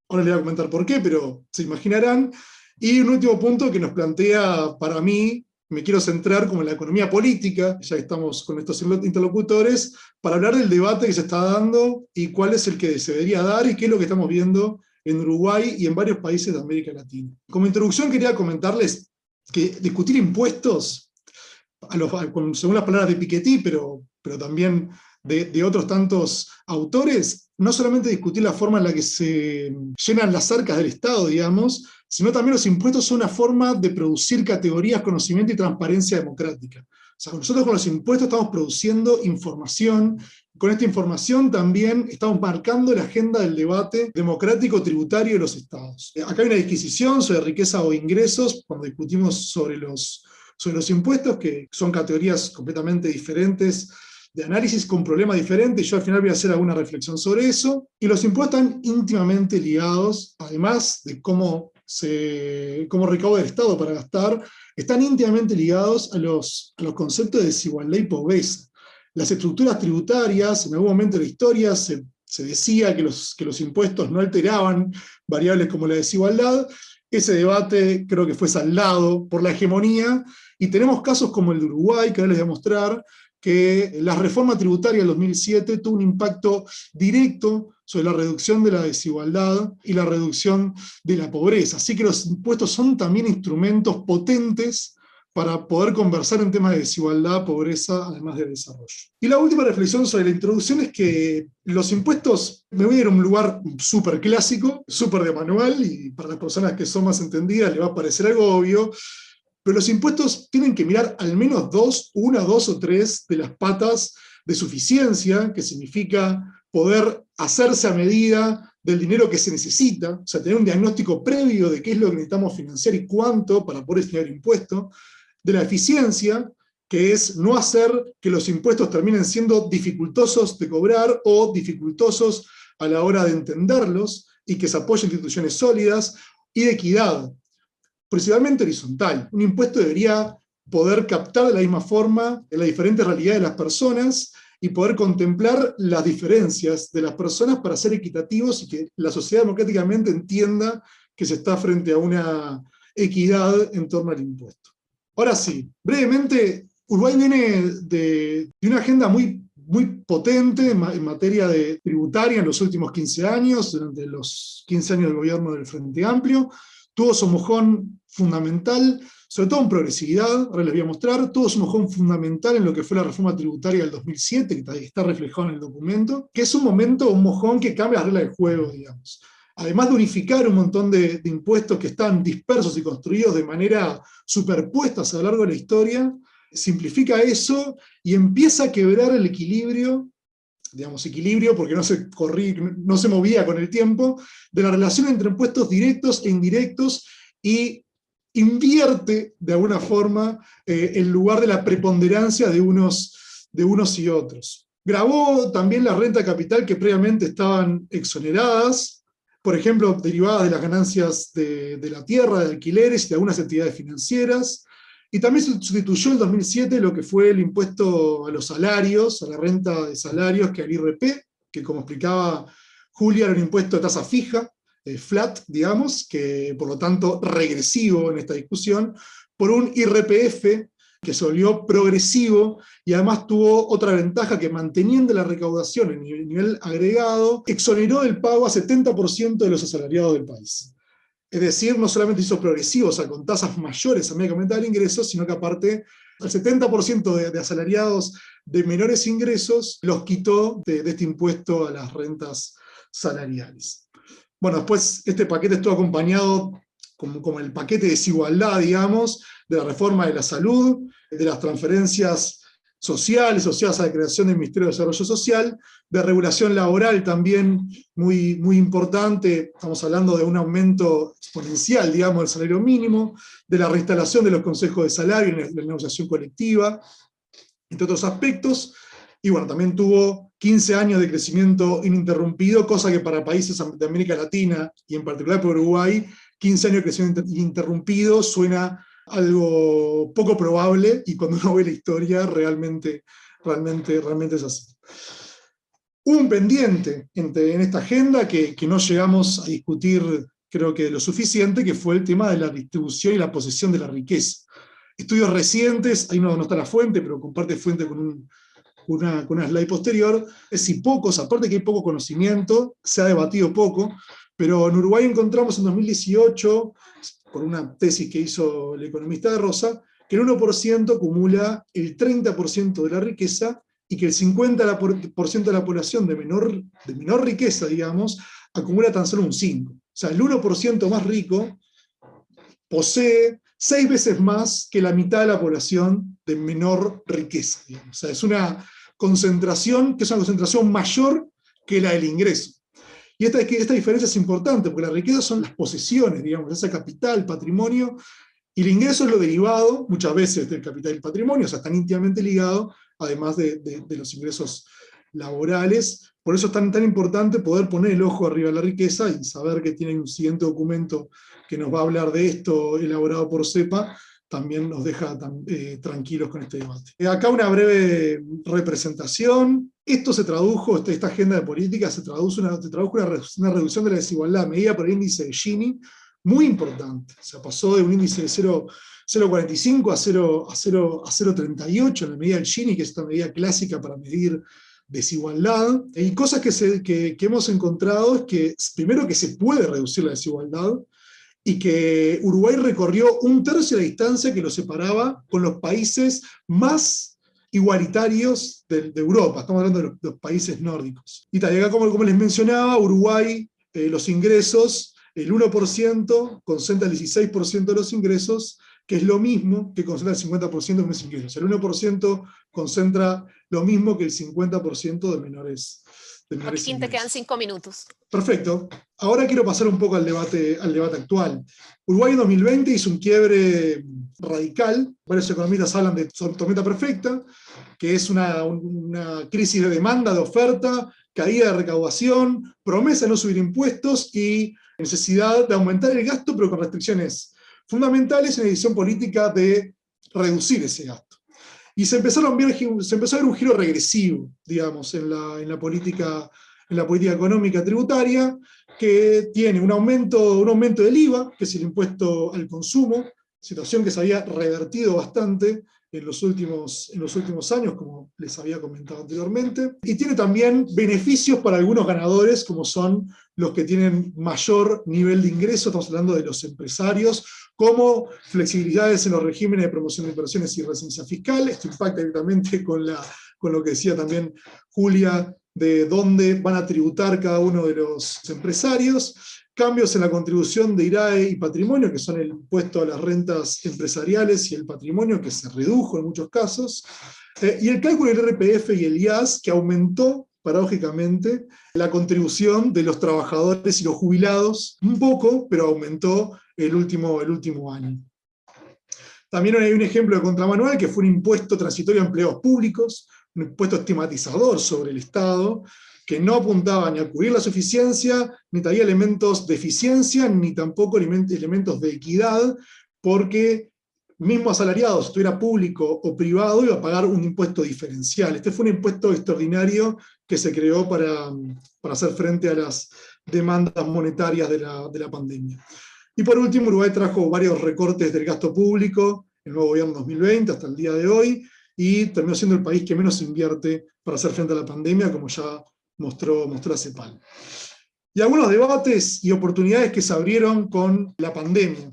Ahora les voy a comentar por qué, pero se imaginarán. Y un último punto que nos plantea, para mí, me quiero centrar como en la economía política, ya que estamos con estos interlocutores, para hablar del debate que se está dando y cuál es el que se debería dar y qué es lo que estamos viendo en Uruguay y en varios países de América Latina. Como introducción quería comentarles que discutir impuestos, según las palabras de Piketty, pero también de otros tantos autores, no solamente discutir la forma en la que se llenan las arcas del Estado, digamos, sino también los impuestos son una forma de producir categorías, conocimiento y transparencia democrática. O sea, nosotros con los impuestos estamos produciendo información, con esta información también estamos marcando la agenda del debate democrático tributario de los Estados. Acá hay una disquisición sobre riqueza o ingresos, cuando discutimos sobre los impuestos, que son categorías completamente diferentes de análisis con problemas diferentes. Yo al final voy a hacer alguna reflexión sobre eso. Y los impuestos están íntimamente ligados, además de cómo recauda el Estado para gastar, están íntimamente ligados a los conceptos de desigualdad y pobreza. Las estructuras tributarias, en algún momento de la historia, se se decía que los impuestos no alteraban variables como la desigualdad. Ese debate creo que fue saldado por la hegemonía, y tenemos casos como el de Uruguay, que ahora les voy a mostrar, que la reforma tributaria del 2007 tuvo un impacto directo sobre la reducción de la desigualdad y la reducción de la pobreza. Así que los impuestos son también instrumentos potentes para poder conversar en temas de desigualdad, pobreza, además de desarrollo. Y la última reflexión sobre la introducción es que los impuestos, me voy a ir a un lugar súper clásico, súper de manual, y para las personas que son más entendidas les va a parecer algo obvio, pero los impuestos tienen que mirar al menos una, dos o tres de las patas de suficiencia, que significa poder hacerse a medida del dinero que se necesita, o sea, tener un diagnóstico previo de qué es lo que necesitamos financiar y cuánto para poder destinar impuestos, de la eficiencia, que es no hacer que los impuestos terminen siendo dificultosos de cobrar o dificultosos a la hora de entenderlos, y que se apoyen instituciones sólidas, y de equidad, principalmente horizontal. Un impuesto debería poder captar de la misma forma las diferentes realidades de las personas y poder contemplar las diferencias de las personas para ser equitativos y que la sociedad democráticamente entienda que se está frente a una equidad en torno al impuesto. Ahora sí, brevemente, Uruguay viene de una agenda muy potente en materia de tributaria en los últimos 15 años, durante los 15 años del gobierno del Frente Amplio. Tuvo su mojón fundamental, sobre todo en progresividad, ahora les voy a mostrar, tuvo su mojón fundamental en lo que fue la reforma tributaria del 2007, que está reflejado en el documento, que es un mojón que cambia las reglas del juego, digamos. Además de unificar un montón de impuestos que están dispersos y construidos de manera superpuestas a lo largo de la historia, simplifica eso y empieza a quebrar el equilibrio, digamos equilibrio porque no se movía con el tiempo, de la relación entre impuestos directos e indirectos, y invierte de alguna forma el lugar de la preponderancia de unos y otros. Gravó también la renta capital que previamente estaban exoneradas, por ejemplo, derivadas de las ganancias de la tierra, de alquileres y de algunas actividades financieras, y también sustituyó en 2007 lo que fue el impuesto a los salarios, a la renta de salarios, que al IRP, que como explicaba Julia era un impuesto de tasa fija, flat, digamos, que por lo tanto regresivo en esta discusión, por un IRPF que se volvió progresivo, y además tuvo otra ventaja, que manteniendo la recaudación en nivel agregado, exoneró del pago a 70% de los asalariados del país. Es decir, no solamente hizo progresivo, o sea, con tasas mayores a medida que aumentaba el ingreso, sino que aparte al 70% de asalariados de menores ingresos los quitó de este impuesto a las rentas salariales. Bueno, después este paquete estuvo acompañado como el paquete de desigualdad, digamos, de la reforma de la salud, de las transferencias sociales asociadas a la creación del Ministerio de Desarrollo Social, de regulación laboral también muy importante, estamos hablando de un aumento exponencial, digamos, del salario mínimo, de la reinstalación de los consejos de salario en la negociación colectiva, entre otros aspectos, y bueno, también tuvo 15 años de crecimiento ininterrumpido, cosa que para países de América Latina, y en particular para Uruguay, 15 años de crecimiento ininterrumpido suena algo poco probable, y cuando uno ve la historia realmente es así. Hubo un pendiente en esta agenda que no llegamos a discutir, creo que lo suficiente, que fue el tema de la distribución y la posesión de la riqueza. Estudios recientes, ahí no está la fuente, pero comparte fuente con una slide posterior, es si pocos, aparte que hay poco conocimiento, se ha debatido poco, pero en Uruguay encontramos en 2018, por una tesis que hizo el economista de Rosa, que el 1% acumula el 30% de la riqueza, y que el 50% de la población de menor riqueza, digamos, acumula tan solo un 5%. O sea, el 1% más rico posee 6 veces más que la mitad de la población de menor riqueza, digamos. O sea, es una concentración que es una concentración mayor que la del ingreso. Y esta diferencia es importante, porque la riqueza son las posesiones, digamos, ese capital, patrimonio, y el ingreso es lo derivado, muchas veces, del capital y el patrimonio, o sea, están íntimamente ligados, además de los ingresos laborales. Por eso es tan importante poder poner el ojo arriba de la riqueza y saber que tiene un siguiente documento que nos va a hablar de esto, elaborado por CEPA, también nos deja tranquilos con este debate. Acá una breve representación. Esto se tradujo, esta agenda de política se tradujo una reducción de la desigualdad medida por el índice de Gini, muy importante. O sea, pasó de un índice de 0,45 a 0,38 en la medida del Gini, que es esta medida clásica para medir desigualdad. Y cosas que hemos encontrado es que, primero, que se puede reducir la desigualdad, y que Uruguay recorrió 1/3 de la distancia que lo separaba con los países más igualitarios de Europa. Estamos hablando de los países nórdicos. Y acá, como les mencionaba, Uruguay, los ingresos, el 1% concentra el 16% de los ingresos, que es lo mismo que concentra el 50% de los ingresos. El 1% concentra lo mismo que el 50% de menores Joaquín, te quedan ingresos. 5 minutos. Perfecto. Ahora quiero pasar un poco al debate actual. Uruguay en 2020 hizo un quiebre radical. Varios economistas hablan de tormenta perfecta, que es una crisis de demanda, de oferta, caída de recaudación, promesa de no subir impuestos y necesidad de aumentar el gasto, pero con restricciones fundamentales y una decisión política de reducir ese gasto. Y se empezó a ver un giro regresivo, digamos, en la política económica tributaria, que tiene un aumento del IVA, que es el impuesto al consumo, situación que se había revertido bastante en los últimos años, como les había comentado anteriormente, y tiene también beneficios para algunos ganadores, como son los que tienen mayor nivel de ingreso. Estamos hablando de los empresarios, como flexibilidades en los regímenes de promoción de inversiones y residencia fiscal. Esto impacta directamente con lo que decía también Julia, de dónde van a tributar cada uno de los empresarios, cambios en la contribución de IRAE y patrimonio, que son el impuesto a las rentas empresariales y el patrimonio, que se redujo en muchos casos, y el cálculo del RPF y el IAS, que aumentó, paradójicamente, la contribución de los trabajadores y los jubilados, un poco, pero aumentó el último año. También hay un ejemplo de contramanual, que fue un impuesto transitorio a empleados públicos, un impuesto estigmatizador sobre el Estado, que no apuntaba ni a cubrir la suficiencia, ni traía elementos de eficiencia, ni tampoco elementos de equidad, porque mismo asalariado, si estuviera público o privado, iba a pagar un impuesto diferencial. Este fue un impuesto extraordinario que se creó para hacer frente a las demandas monetarias de la pandemia. Y por último, Uruguay trajo varios recortes del gasto público, el nuevo gobierno 2020 hasta el día de hoy, y terminó siendo el país que menos invierte para hacer frente a la pandemia, como ya mostró CEPAL. Y algunos debates y oportunidades que se abrieron con la pandemia.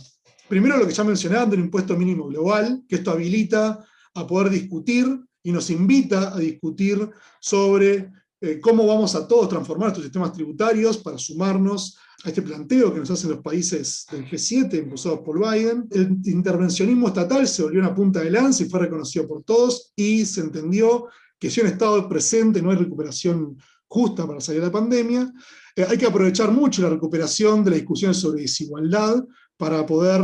Primero, lo que ya mencionaba, el impuesto mínimo global, que esto habilita a poder discutir y nos invita a discutir sobre cómo vamos a todos transformar estos sistemas tributarios para sumarnos a este planteo que nos hacen los países del G7, impulsados por Biden. El intervencionismo estatal se volvió una punta de lanza y fue reconocido por todos, y se entendió que si un Estado presente no hay recuperación justa para salir de la pandemia. Hay que aprovechar mucho la recuperación de las discusiones sobre desigualdad para poder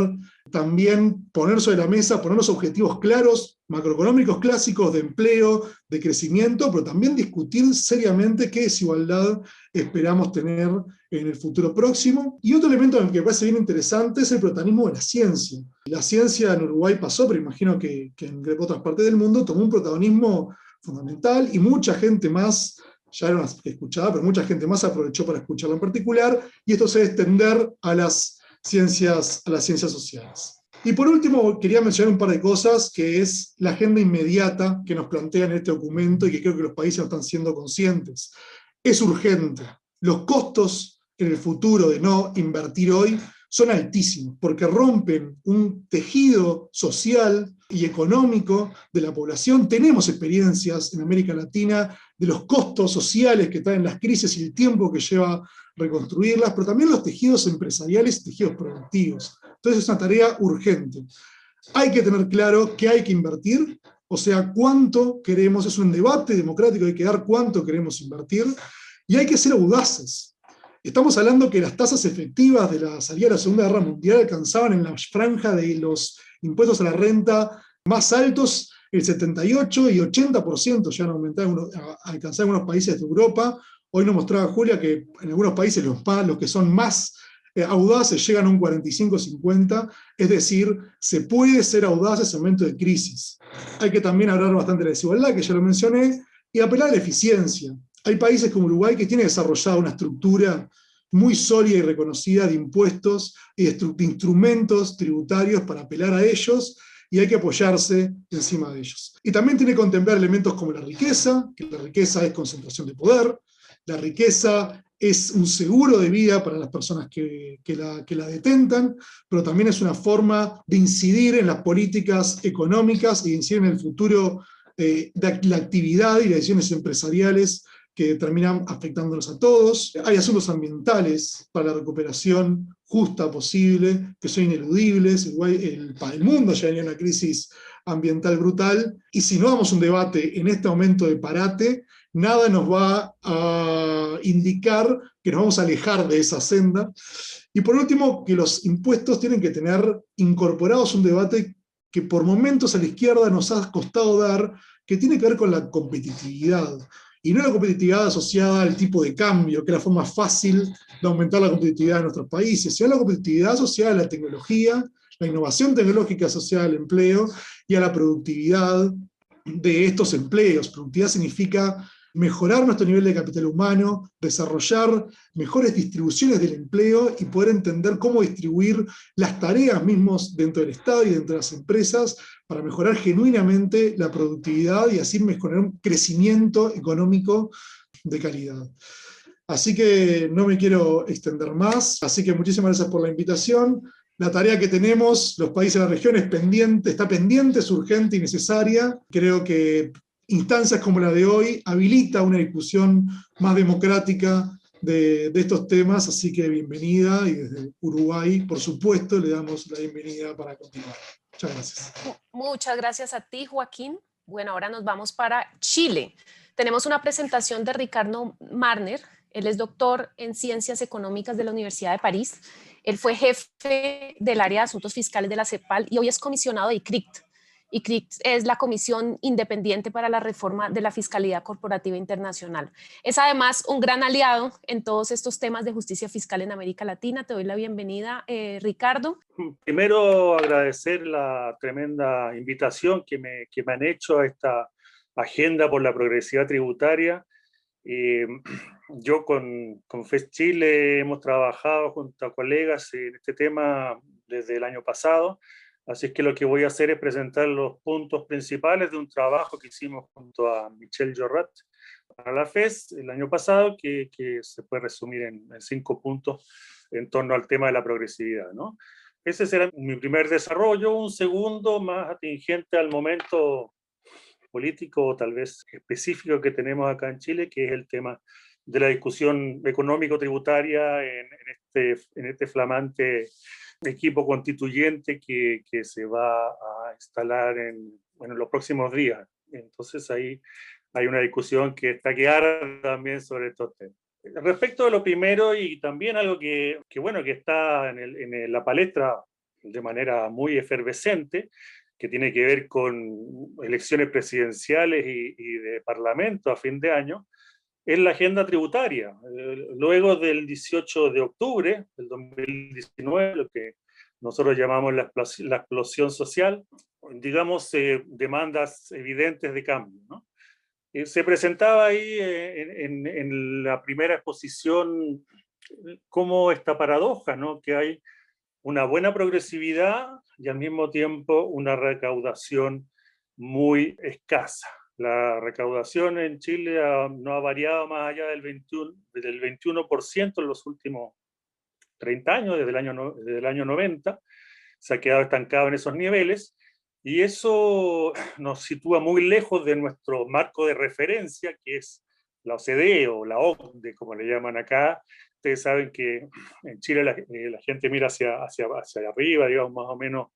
también poner sobre la mesa, poner los objetivos claros, macroeconómicos clásicos de empleo, de crecimiento, pero también discutir seriamente qué desigualdad esperamos tener en el futuro próximo. Y otro elemento que me parece bien interesante es el protagonismo de la ciencia. La ciencia en Uruguay pasó, pero imagino que en otras partes del mundo tomó un protagonismo fundamental, y mucha gente más, ya era una escuchada, pero mucha gente más aprovechó para escucharla en particular, y esto se debe extender a las ciencias sociales. Y por último, quería mencionar un par de cosas, que es la agenda inmediata que nos plantean en este documento y que creo que los países no están siendo conscientes. Es urgente. Los costos en el futuro de no invertir hoy son altísimos, porque rompen un tejido social y económico de la población. Tenemos experiencias en América Latina de los costos sociales que traen las crisis y el tiempo que lleva reconstruirlas, pero también los tejidos empresariales y tejidos productivos. Entonces es una tarea urgente. Hay que tener claro que hay que invertir, o sea, cuánto queremos, es un debate democrático, hay que dar cuánto queremos invertir, y hay que ser audaces. Estamos hablando que las tasas efectivas de la salida de la Segunda Guerra Mundial alcanzaban en la franja de los impuestos a la renta más altos el 78 y 80% ya han aumentado, alcanzado en algunos países de Europa. Hoy nos mostraba Julia que en algunos países los que son más audaces llegan a un 45-50, es decir, se puede ser audaces en momentos de crisis. Hay que también hablar bastante de la desigualdad, que ya lo mencioné, y apelar a la eficiencia. Hay países como Uruguay que tienen desarrollada una estructura muy sólida y reconocida de impuestos y de instrumentos tributarios para apelar a ellos, y hay que apoyarse encima de ellos. Y también tiene que contemplar elementos como la riqueza, que la riqueza es concentración de poder, la riqueza es un seguro de vida para las personas que la detentan, pero también es una forma de incidir en las políticas económicas y de incidir en el futuro de la actividad y las decisiones empresariales que terminan afectándonos a todos. Hay asuntos ambientales para la recuperación justa posible, que son ineludibles. El mundo ya venía en una crisis ambiental brutal, y si no damos un debate en este momento de parate, nada nos va a indicar que nos vamos a alejar de esa senda. Y por último, que los impuestos tienen que tener incorporados un debate que por momentos a la izquierda nos ha costado dar, que tiene que ver con la competitividad. Y no la competitividad asociada al tipo de cambio, que es la forma fácil de aumentar la competitividad de nuestros países, sino la competitividad asociada a la tecnología, la innovación tecnológica asociada al empleo y a la productividad de estos empleos. Productividad significa mejorar nuestro nivel de capital humano, desarrollar mejores distribuciones del empleo y poder entender cómo distribuir las tareas mismas dentro del Estado y dentro de las empresas para mejorar genuinamente la productividad y así mejorar un crecimiento económico de calidad. Así que no me quiero extender más, así que muchísimas gracias por la invitación. La tarea que tenemos, los países de la región, está pendiente, es urgente y necesaria. Creo que instancias como la de hoy habilita una discusión más democrática de estos temas, así que bienvenida, y desde Uruguay, por supuesto, le damos la bienvenida para continuar. Muchas gracias. Muchas gracias a ti, Joaquín. Bueno, ahora nos vamos para Chile. Tenemos una presentación de Ricardo Marner. Él es doctor en Ciencias Económicas de la Universidad de París. Él fue jefe del área de Asuntos Fiscales de la CEPAL y hoy es comisionado de ICRICT. ICRICT es la Comisión Independiente para la Reforma de la Fiscalidad Corporativa Internacional. Es además un gran aliado en todos estos temas de justicia fiscal en América Latina. Te doy la bienvenida, Ricardo. Primero, agradecer la tremenda invitación que me han hecho a esta agenda por la progresividad tributaria. Yo con FES Chile hemos trabajado junto a colegas en este tema desde el año pasado, así es que lo que voy a hacer es presentar los puntos principales de un trabajo que hicimos junto a Michel Jorrat para la FES el año pasado, que se puede resumir en 5 puntos en torno al tema de la progresividad, ¿no? Ese será mi primer desarrollo. Un segundo más atingente al momento político o tal vez específico que tenemos acá en Chile, que es el tema de la discusión económico-tributaria en este flamante equipo constituyente que se va a instalar en los próximos días. Entonces ahí hay una discusión que está que arde también sobre estos temas. Respecto de lo primero, y también algo que está en la palestra de manera muy efervescente, que tiene que ver con elecciones presidenciales y de parlamento a fin de año, es la agenda tributaria. Luego del 18 de octubre del 2019, lo que nosotros llamamos la explosión social, digamos, demandas evidentes de cambio, ¿no? Se presentaba ahí en la primera exposición como esta paradoja, ¿no? Que hay una buena progresividad y al mismo tiempo una recaudación muy escasa. La recaudación en Chile no ha variado más allá del 21% en los últimos 30 años, desde el año 90, se ha quedado estancado en esos niveles, y eso nos sitúa muy lejos de nuestro marco de referencia, que es la OCDE o la OCDE, como le llaman acá. Ustedes saben que en Chile la gente mira hacia arriba, digamos, más o menos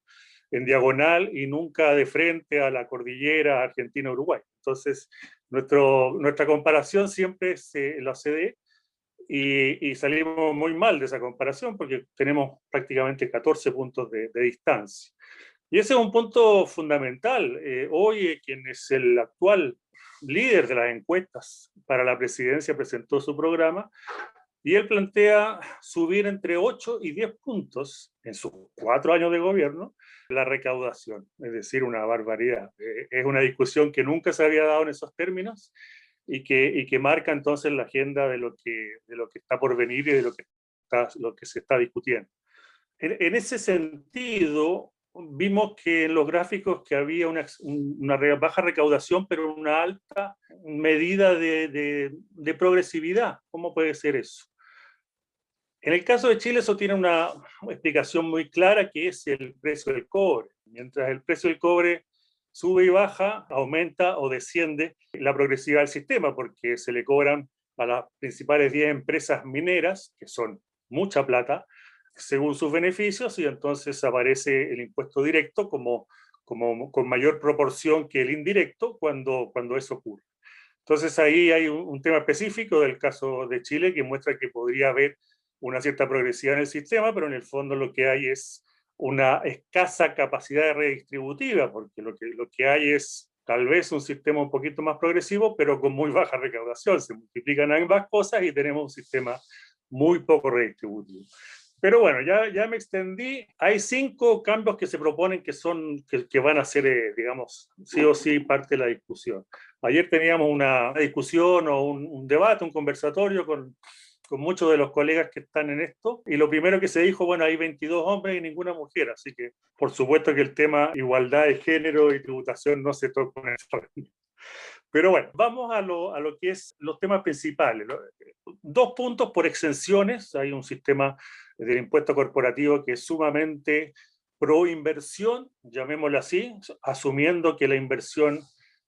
en diagonal, y nunca de frente a la cordillera Argentina-Uruguay. Entonces, nuestra comparación siempre es la OCDE, y salimos muy mal de esa comparación porque tenemos prácticamente 14 puntos de distancia. Y ese es un punto fundamental. Hoy, quien es el actual líder de las encuestas para la presidencia presentó su programa, Y él plantea subir entre 8 y 10 puntos en sus 4 años de gobierno la recaudación, es decir, una barbaridad. Es una discusión que nunca se había dado en esos términos y que marca entonces la agenda de lo que está por venir y de lo que se está discutiendo. En ese sentido, vimos que en los gráficos que había una baja recaudación, pero una alta medida de progresividad. ¿Cómo puede ser eso? En el caso de Chile eso tiene una explicación muy clara, que es el precio del cobre. Mientras el precio del cobre sube y baja, aumenta o desciende la progresividad del sistema, porque se le cobran a las principales 10 empresas mineras, que son mucha plata, según sus beneficios, y entonces aparece el impuesto directo con mayor proporción que el indirecto cuando eso ocurre. Entonces ahí hay un tema específico del caso de Chile que muestra que podría haber una cierta progresividad en el sistema, pero en el fondo lo que hay es una escasa capacidad redistributiva, porque lo que hay es tal vez un sistema un poquito más progresivo, pero con muy baja recaudación. Se multiplican ambas cosas y tenemos un sistema muy poco redistributivo. Pero bueno, ya me extendí. Hay 5 cambios que se proponen que van a ser, digamos, sí o sí parte de la discusión. Ayer teníamos una discusión o un debate, un conversatorio con muchos de los colegas que están en esto, y lo primero que se dijo, bueno, hay 22 hombres y ninguna mujer, así que por supuesto que el tema igualdad de género y tributación no se toca en esta reunión. Pero bueno, vamos a lo que es los temas principales. 2 puntos por exenciones. Hay un sistema del impuesto corporativo que es sumamente pro inversión, llamémoslo así, asumiendo que la inversión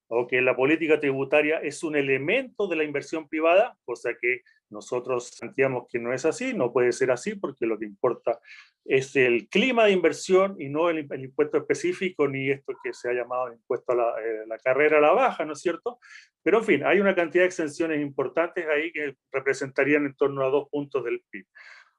o que la política tributaria es un elemento de la inversión privada, cosa que nosotros planteamos que no es así, no puede ser así, porque lo que importa es el clima de inversión y no el impuesto específico, ni esto que se ha llamado el impuesto a la carrera a la baja, ¿no es cierto? Pero en fin, hay una cantidad de exenciones importantes ahí que representarían en torno a 2 puntos del PIB.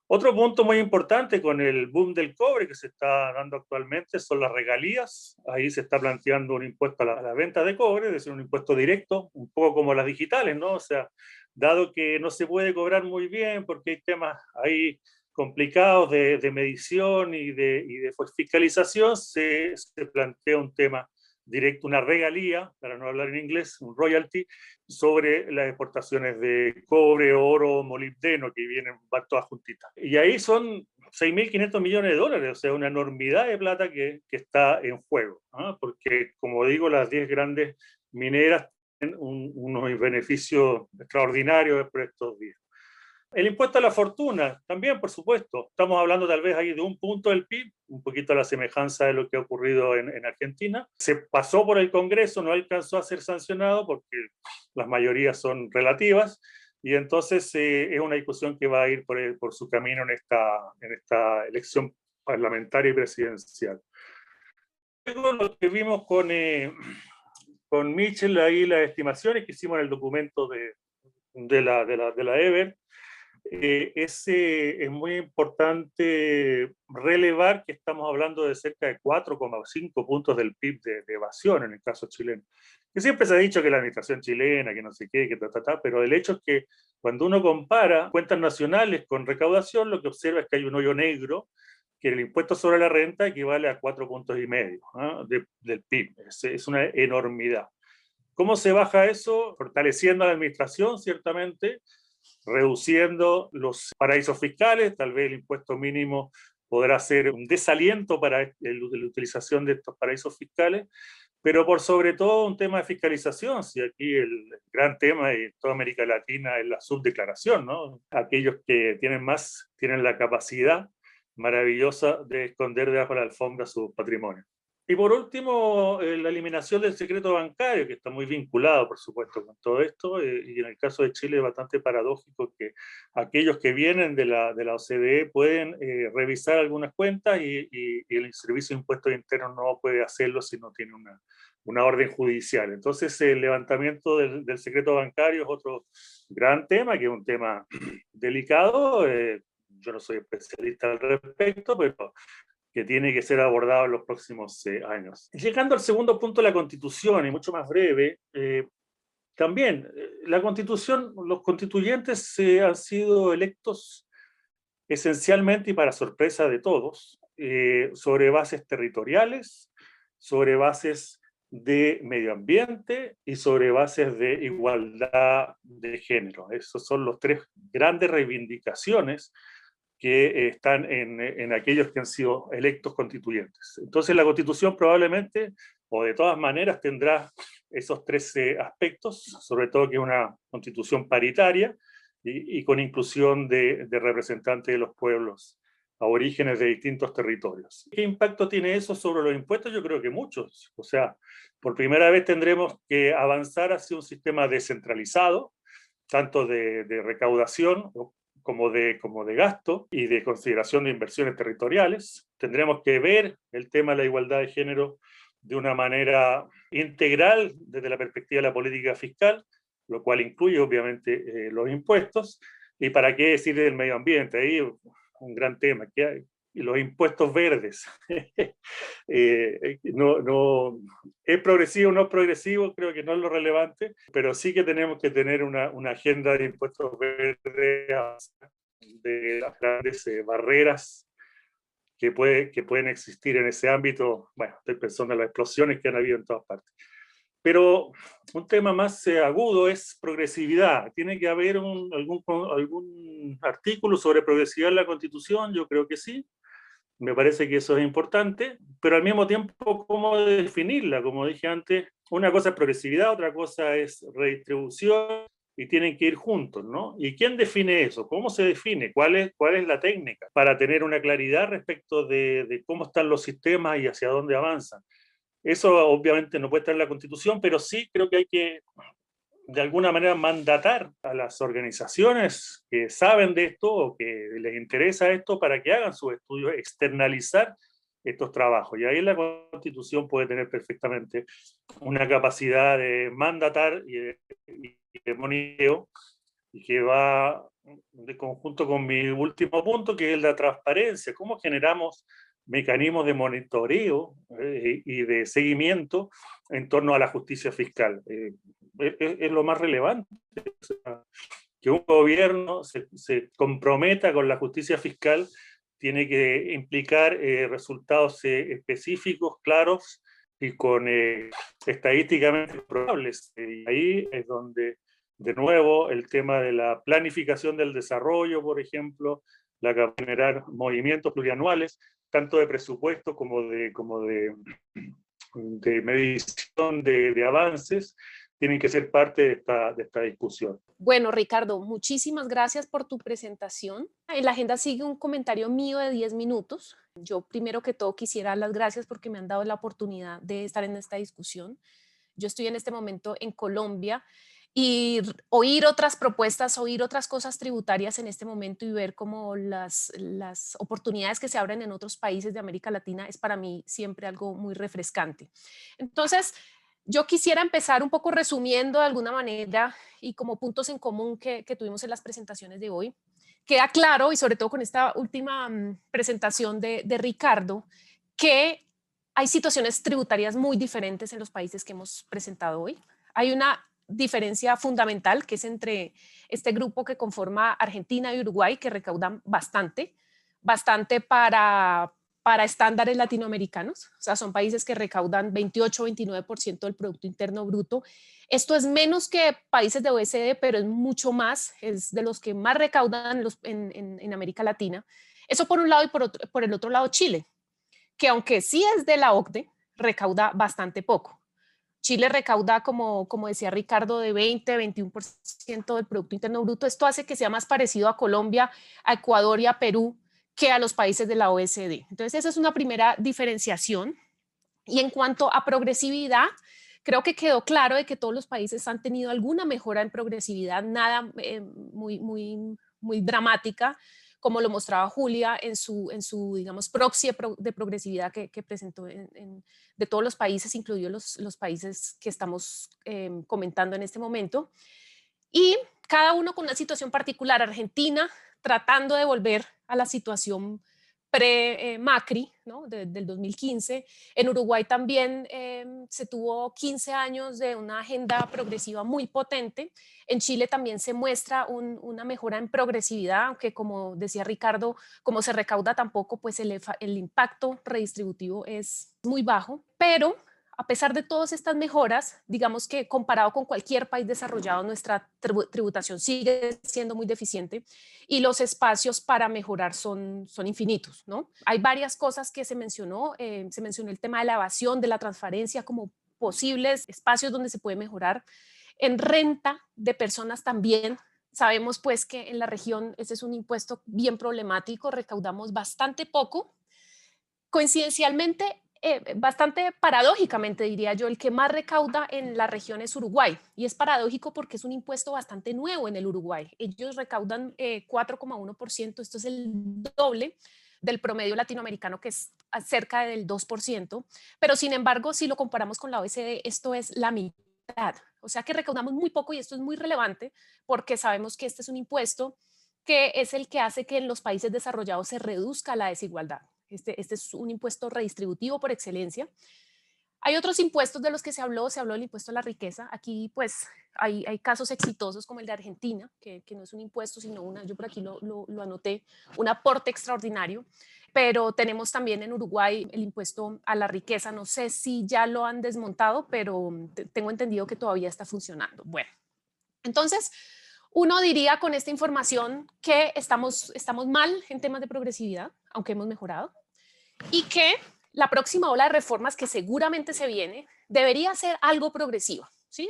Otro punto muy importante con el boom del cobre que se está dando actualmente son las regalías. Ahí se está planteando un impuesto a la venta de cobre, es decir, un impuesto directo, un poco como las digitales, ¿no? O sea, dado que no se puede cobrar muy bien porque hay temas ahí complicados de medición y de fiscalización, se plantea un tema directo, una regalía, para no hablar en inglés, un royalty, sobre las exportaciones de cobre, oro, molibdeno, que van todas juntitas. Y ahí son 6.500 millones de dólares, o sea, una enormidad de plata que está en juego, ¿no? Porque, como digo, las 10 grandes mineras tienen unos beneficios extraordinarios por estos días. El impuesto a la fortuna, también, por supuesto. Estamos hablando tal vez ahí de 1 punto del PIB, un poquito a la semejanza de lo que ha ocurrido en Argentina. Se pasó por el Congreso, no alcanzó a ser sancionado porque las mayorías son relativas, y entonces es una discusión que va a ir por su camino en esta elección parlamentaria y presidencial. Luego lo que vimos con Mitchell, ahí las estimaciones que hicimos en el documento de la EBER, es muy importante relevar que estamos hablando de cerca de 4,5 puntos del PIB de evasión en el caso chileno. Que siempre se ha dicho que la administración chilena, que no sé qué, que pero el hecho es que cuando uno compara cuentas nacionales con recaudación, lo que observa es que hay un hoyo negro, que el impuesto sobre la renta equivale a 4,5 puntos, ¿no? del PIB. Es una enormidad. ¿Cómo se baja eso? Fortaleciendo a la administración, ciertamente, reduciendo los paraísos fiscales. Tal vez el impuesto mínimo podrá ser un desaliento para la utilización de estos paraísos fiscales, pero por sobre todo un tema de fiscalización. Si aquí el gran tema en toda América Latina es la subdeclaración, ¿no? Aquellos que tienen la capacidad maravillosa de esconder debajo de la alfombra su patrimonio. Y por último, la eliminación del secreto bancario, que está muy vinculado, por supuesto, con todo esto, y en el caso de Chile es bastante paradójico que aquellos que vienen de la OCDE pueden revisar algunas cuentas y el Servicio de Impuestos Internos no puede hacerlo si no tiene una orden judicial. Entonces, el levantamiento del secreto bancario es otro gran tema, que es un tema delicado. Yo no soy especialista al respecto, pero que tiene que ser abordado en los próximos años. Llegando al segundo punto de la Constitución, y mucho más breve, también la Constitución, los constituyentes han sido electos esencialmente y para sorpresa de todos, sobre bases territoriales, sobre bases de medio ambiente y sobre bases de igualdad de género. Esos son los tres grandes reivindicaciones que están en aquellos que han sido electos constituyentes. Entonces la Constitución probablemente, o de todas maneras, tendrá esos tres aspectos, sobre todo que es una Constitución paritaria y con inclusión de representantes de los pueblos aborígenes de distintos territorios. ¿Qué impacto tiene eso sobre los impuestos? Yo creo que muchos. O sea, por primera vez tendremos que avanzar hacia un sistema descentralizado, tanto de recaudación como de gasto y de consideración de inversiones territoriales. Tendremos que ver el tema de la igualdad de género de una manera integral desde la perspectiva de la política fiscal, lo cual incluye obviamente los impuestos. ¿Y para qué decir del medio ambiente? Ahí un gran tema, que hay los impuestos verdes. ¿Es progresivo o no es progresivo? Creo que no es lo relevante, pero sí que tenemos que tener una agenda de impuestos verdes, de las grandes barreras que pueden existir en ese ámbito. Bueno, estoy pensando en las explosiones que han habido en todas partes. Pero un tema más agudo es progresividad. ¿Tiene que haber algún artículo sobre progresividad en la Constitución? Yo creo que sí. Me parece que eso es importante, pero al mismo tiempo, ¿cómo definirla? Como dije antes, una cosa es progresividad, otra cosa es redistribución, y tienen que ir juntos, ¿no? ¿Y quién define eso? ¿Cómo se define? ¿Cuál es la técnica? Para tener una claridad respecto de cómo están los sistemas y hacia dónde avanzan. Eso obviamente no puede estar en la Constitución, pero sí creo que hay que, de alguna manera, mandatar a las organizaciones que saben de esto o que les interesa esto para que hagan sus estudios, externalizar estos trabajos. Y ahí la Constitución puede tener perfectamente una capacidad de mandatar y de monitoreo, y que va de conjunto con mi último punto, que es la transparencia. ¿Cómo generamos mecanismos de monitoreo y de seguimiento en torno a la justicia fiscal? Es lo más relevante. O sea, que un gobierno se comprometa con la justicia fiscal tiene que implicar resultados específicos, claros y con estadísticamente probables. Y ahí es donde, de nuevo, el tema de la planificación del desarrollo, por ejemplo, la capacidad de generar movimientos plurianuales, tanto de presupuesto como de medición de avances, tienen que ser parte de esta discusión. Bueno, Ricardo, muchísimas gracias por tu presentación. En la agenda sigue un comentario mío de 10 minutos. Yo primero que todo quisiera dar las gracias porque me han dado la oportunidad de estar en esta discusión. Yo estoy en este momento en Colombia y oír otras propuestas, oír otras cosas tributarias en este momento y ver cómo las oportunidades que se abren en otros países de América Latina es para mí siempre algo muy refrescante. Entonces, yo quisiera empezar un poco resumiendo de alguna manera y como puntos en común que tuvimos en las presentaciones de hoy. Queda claro, y sobre todo con esta última presentación de Ricardo, que hay situaciones tributarias muy diferentes en los países que hemos presentado hoy. Hay una diferencia fundamental que es entre este grupo que conforma Argentina y Uruguay, que recaudan bastante para estándares latinoamericanos. O sea, son países que recaudan 28-29% del Producto Interno Bruto. Esto es menos que países de OECD, pero es mucho más, es de los que más recaudan en América Latina. Eso por un lado, y por el otro lado Chile, que aunque sí es de la OCDE, recauda bastante poco. Chile recauda, como decía Ricardo, de 20-21% del Producto Interno Bruto. Esto hace que sea más parecido a Colombia, a Ecuador y a Perú que a los países de la OECD. Entonces, esa es una primera diferenciación. Y en cuanto a progresividad, creo que quedó claro de que todos los países han tenido alguna mejora en progresividad, nada muy dramática, como lo mostraba Julia en su digamos, proxy de progresividad que presentó de todos los países, incluidos los países que estamos comentando en este momento. Y cada uno con una situación particular. Argentina tratando de volver a la situación pre-Macri, ¿no? Del 2015. En Uruguay también se tuvo 15 años de una agenda progresiva muy potente. En Chile también se muestra una mejora en progresividad, aunque como decía Ricardo, como se recauda tampoco, pues el impacto redistributivo es muy bajo, pero a pesar de todas estas mejoras, digamos que comparado con cualquier país desarrollado, nuestra tributación sigue siendo muy deficiente y los espacios para mejorar son infinitos, ¿no? Hay varias cosas que se mencionó el tema de la evasión, de la transparencia como posibles espacios donde se puede mejorar. En renta de personas también. Sabemos pues que en la región este es un impuesto bien problemático, recaudamos bastante poco. Coincidencialmente, bastante paradójicamente diría yo, el que más recauda en la región es Uruguay. Y es paradójico porque es un impuesto bastante nuevo en el Uruguay. Ellos recaudan 4,1%, esto es el doble del promedio latinoamericano, que es cerca del 2%. Pero sin embargo, si lo comparamos con la OECD, esto es la mitad. O sea que recaudamos muy poco y esto es muy relevante porque sabemos que este es un impuesto que es el que hace que en los países desarrollados se reduzca la desigualdad. Este es un impuesto redistributivo por excelencia. Hay otros impuestos de los que se habló del impuesto a la riqueza. Aquí pues hay casos exitosos como el de Argentina, que no es un impuesto, sino yo por aquí lo anoté, un aporte extraordinario. Pero tenemos también en Uruguay el impuesto a la riqueza. No sé si ya lo han desmontado, pero tengo entendido que todavía está funcionando. Bueno, entonces uno diría con esta información que estamos mal en temas de progresividad, aunque hemos mejorado, y que la próxima ola de reformas que seguramente se viene debería ser algo progresiva, ¿sí?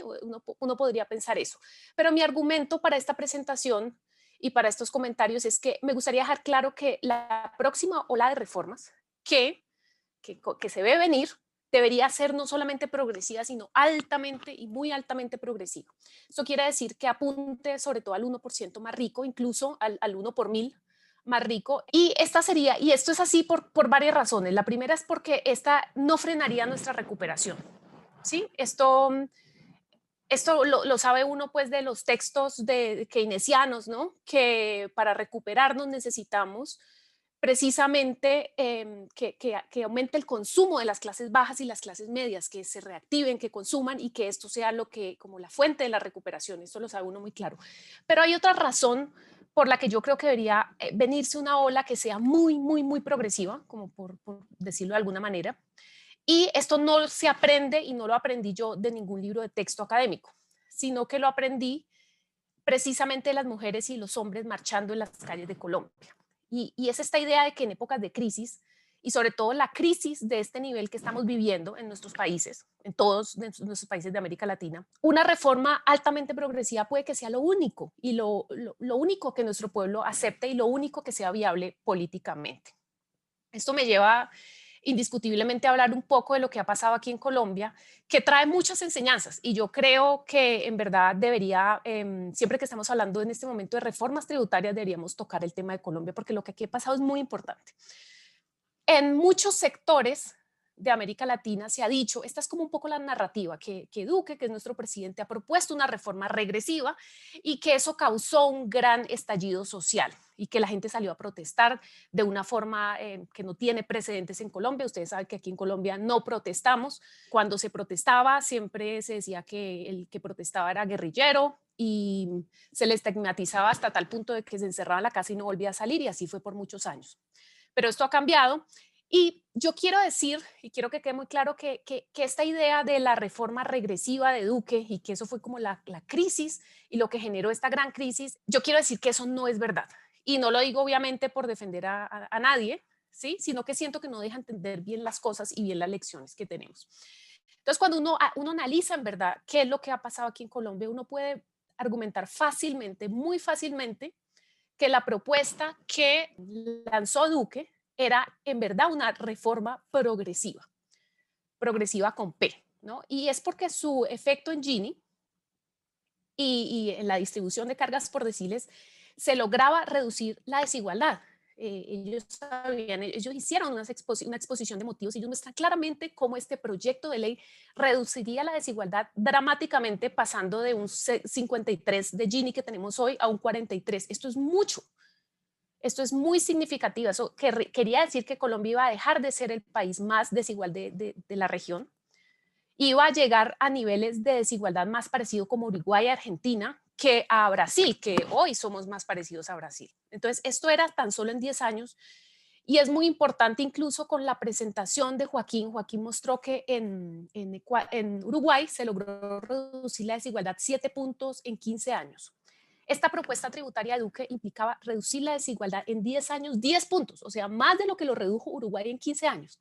Uno podría pensar eso. Pero mi argumento para esta presentación y para estos comentarios es que me gustaría dejar claro que la próxima ola de reformas que se ve venir debería ser no solamente progresiva, sino altamente y muy altamente progresiva. Esto quiere decir que apunte sobre todo al 1% más rico, incluso al 1 por 1000 más rico. Y esto es así por varias razones. La primera es porque esta no frenaría nuestra recuperación. ¿Sí? Esto lo sabe uno pues de los textos de keynesianos, ¿no? Que para recuperarnos necesitamos precisamente que aumente el consumo de las clases bajas y las clases medias, que se reactiven, que consuman y que esto sea como la fuente de la recuperación. Esto lo sabe uno muy claro. Pero hay otra razón por la que yo creo que debería venirse una ola que sea muy, muy, muy progresiva, como por decirlo de alguna manera. Y esto no se aprende y no lo aprendí yo de ningún libro de texto académico, sino que lo aprendí precisamente de las mujeres y los hombres marchando en las calles de Colombia. Y es esta idea de que en épocas de crisis, y sobre todo la crisis de este nivel que estamos viviendo en nuestros países, en todos nuestros países de América Latina, una reforma altamente progresiva puede que sea lo único, y lo único que nuestro pueblo acepte y lo único que sea viable políticamente. Esto me lleva indiscutiblemente a hablar un poco de lo que ha pasado aquí en Colombia, que trae muchas enseñanzas y yo creo que en verdad debería, siempre que estamos hablando en este momento de reformas tributarias, deberíamos tocar el tema de Colombia porque lo que aquí ha pasado es muy importante. En muchos sectores de América Latina se ha dicho, esta es como un poco la narrativa, que Duque, que es nuestro presidente, ha propuesto una reforma regresiva y que eso causó un gran estallido social y que la gente salió a protestar de una forma que no tiene precedentes en Colombia. Ustedes saben que aquí en Colombia no protestamos. Cuando se protestaba siempre se decía que el que protestaba era guerrillero y se le estigmatizaba hasta tal punto de que se encerraba en la casa y no volvía a salir, y así fue por muchos años. Pero esto ha cambiado. Y yo quiero decir, y quiero que quede muy claro, que esta idea de la reforma regresiva de Duque y que eso fue como la crisis y lo que generó esta gran crisis, yo quiero decir que eso no es verdad. Y no lo digo obviamente por defender a nadie, ¿sí? Sino que siento que no deja entender bien las cosas y bien las lecciones que tenemos. Entonces, cuando uno analiza en verdad qué es lo que ha pasado aquí en Colombia, uno puede argumentar fácilmente, muy fácilmente, que la propuesta que lanzó Duque era en verdad una reforma progresiva con P, ¿no? Y es porque su efecto en Gini y en la distribución de cargas por deciles se lograba reducir la desigualdad. Ellos hicieron una exposición de motivos y ellos muestran claramente cómo este proyecto de ley reduciría la desigualdad dramáticamente, pasando de un 53 de Gini que tenemos hoy a un 43. Esto es mucho. Esto es muy significativo. Eso quería decir que Colombia iba a dejar de ser el país más desigual de la región. Iba a llegar a niveles de desigualdad más parecido como Uruguay y Argentina que a Brasil, que hoy somos más parecidos a Brasil. Entonces, esto era tan solo en 10 años. Y es muy importante incluso con la presentación de Joaquín. Joaquín mostró que en Uruguay se logró reducir la desigualdad 7 puntos en 15 años. Esta propuesta tributaria de Duque implicaba reducir la desigualdad en 10 años, 10 puntos, o sea, más de lo que lo redujo Uruguay en 15 años.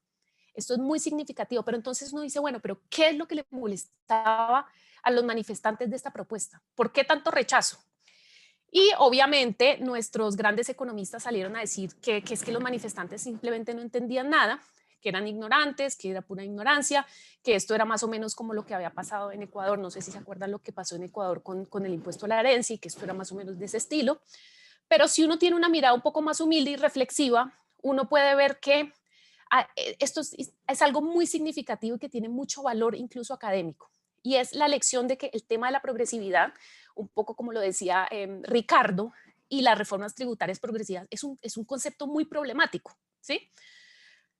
Esto es muy significativo, pero entonces uno dice, bueno, pero ¿qué es lo que le molestaba a los manifestantes de esta propuesta? ¿Por qué tanto rechazo? Y obviamente nuestros grandes economistas salieron a decir que es que los manifestantes simplemente no entendían nada, que eran ignorantes, que era pura ignorancia, que esto era más o menos como lo que había pasado en Ecuador. No sé si se acuerdan lo que pasó en Ecuador con el impuesto a la herencia y que esto era más o menos de ese estilo. Pero si uno tiene una mirada un poco más humilde y reflexiva, uno puede ver que esto es algo muy significativo y que tiene mucho valor incluso académico. Y es la lección de que el tema de la progresividad, un poco como lo decía Ricardo, y las reformas tributarias progresivas es un concepto muy problemático, ¿sí?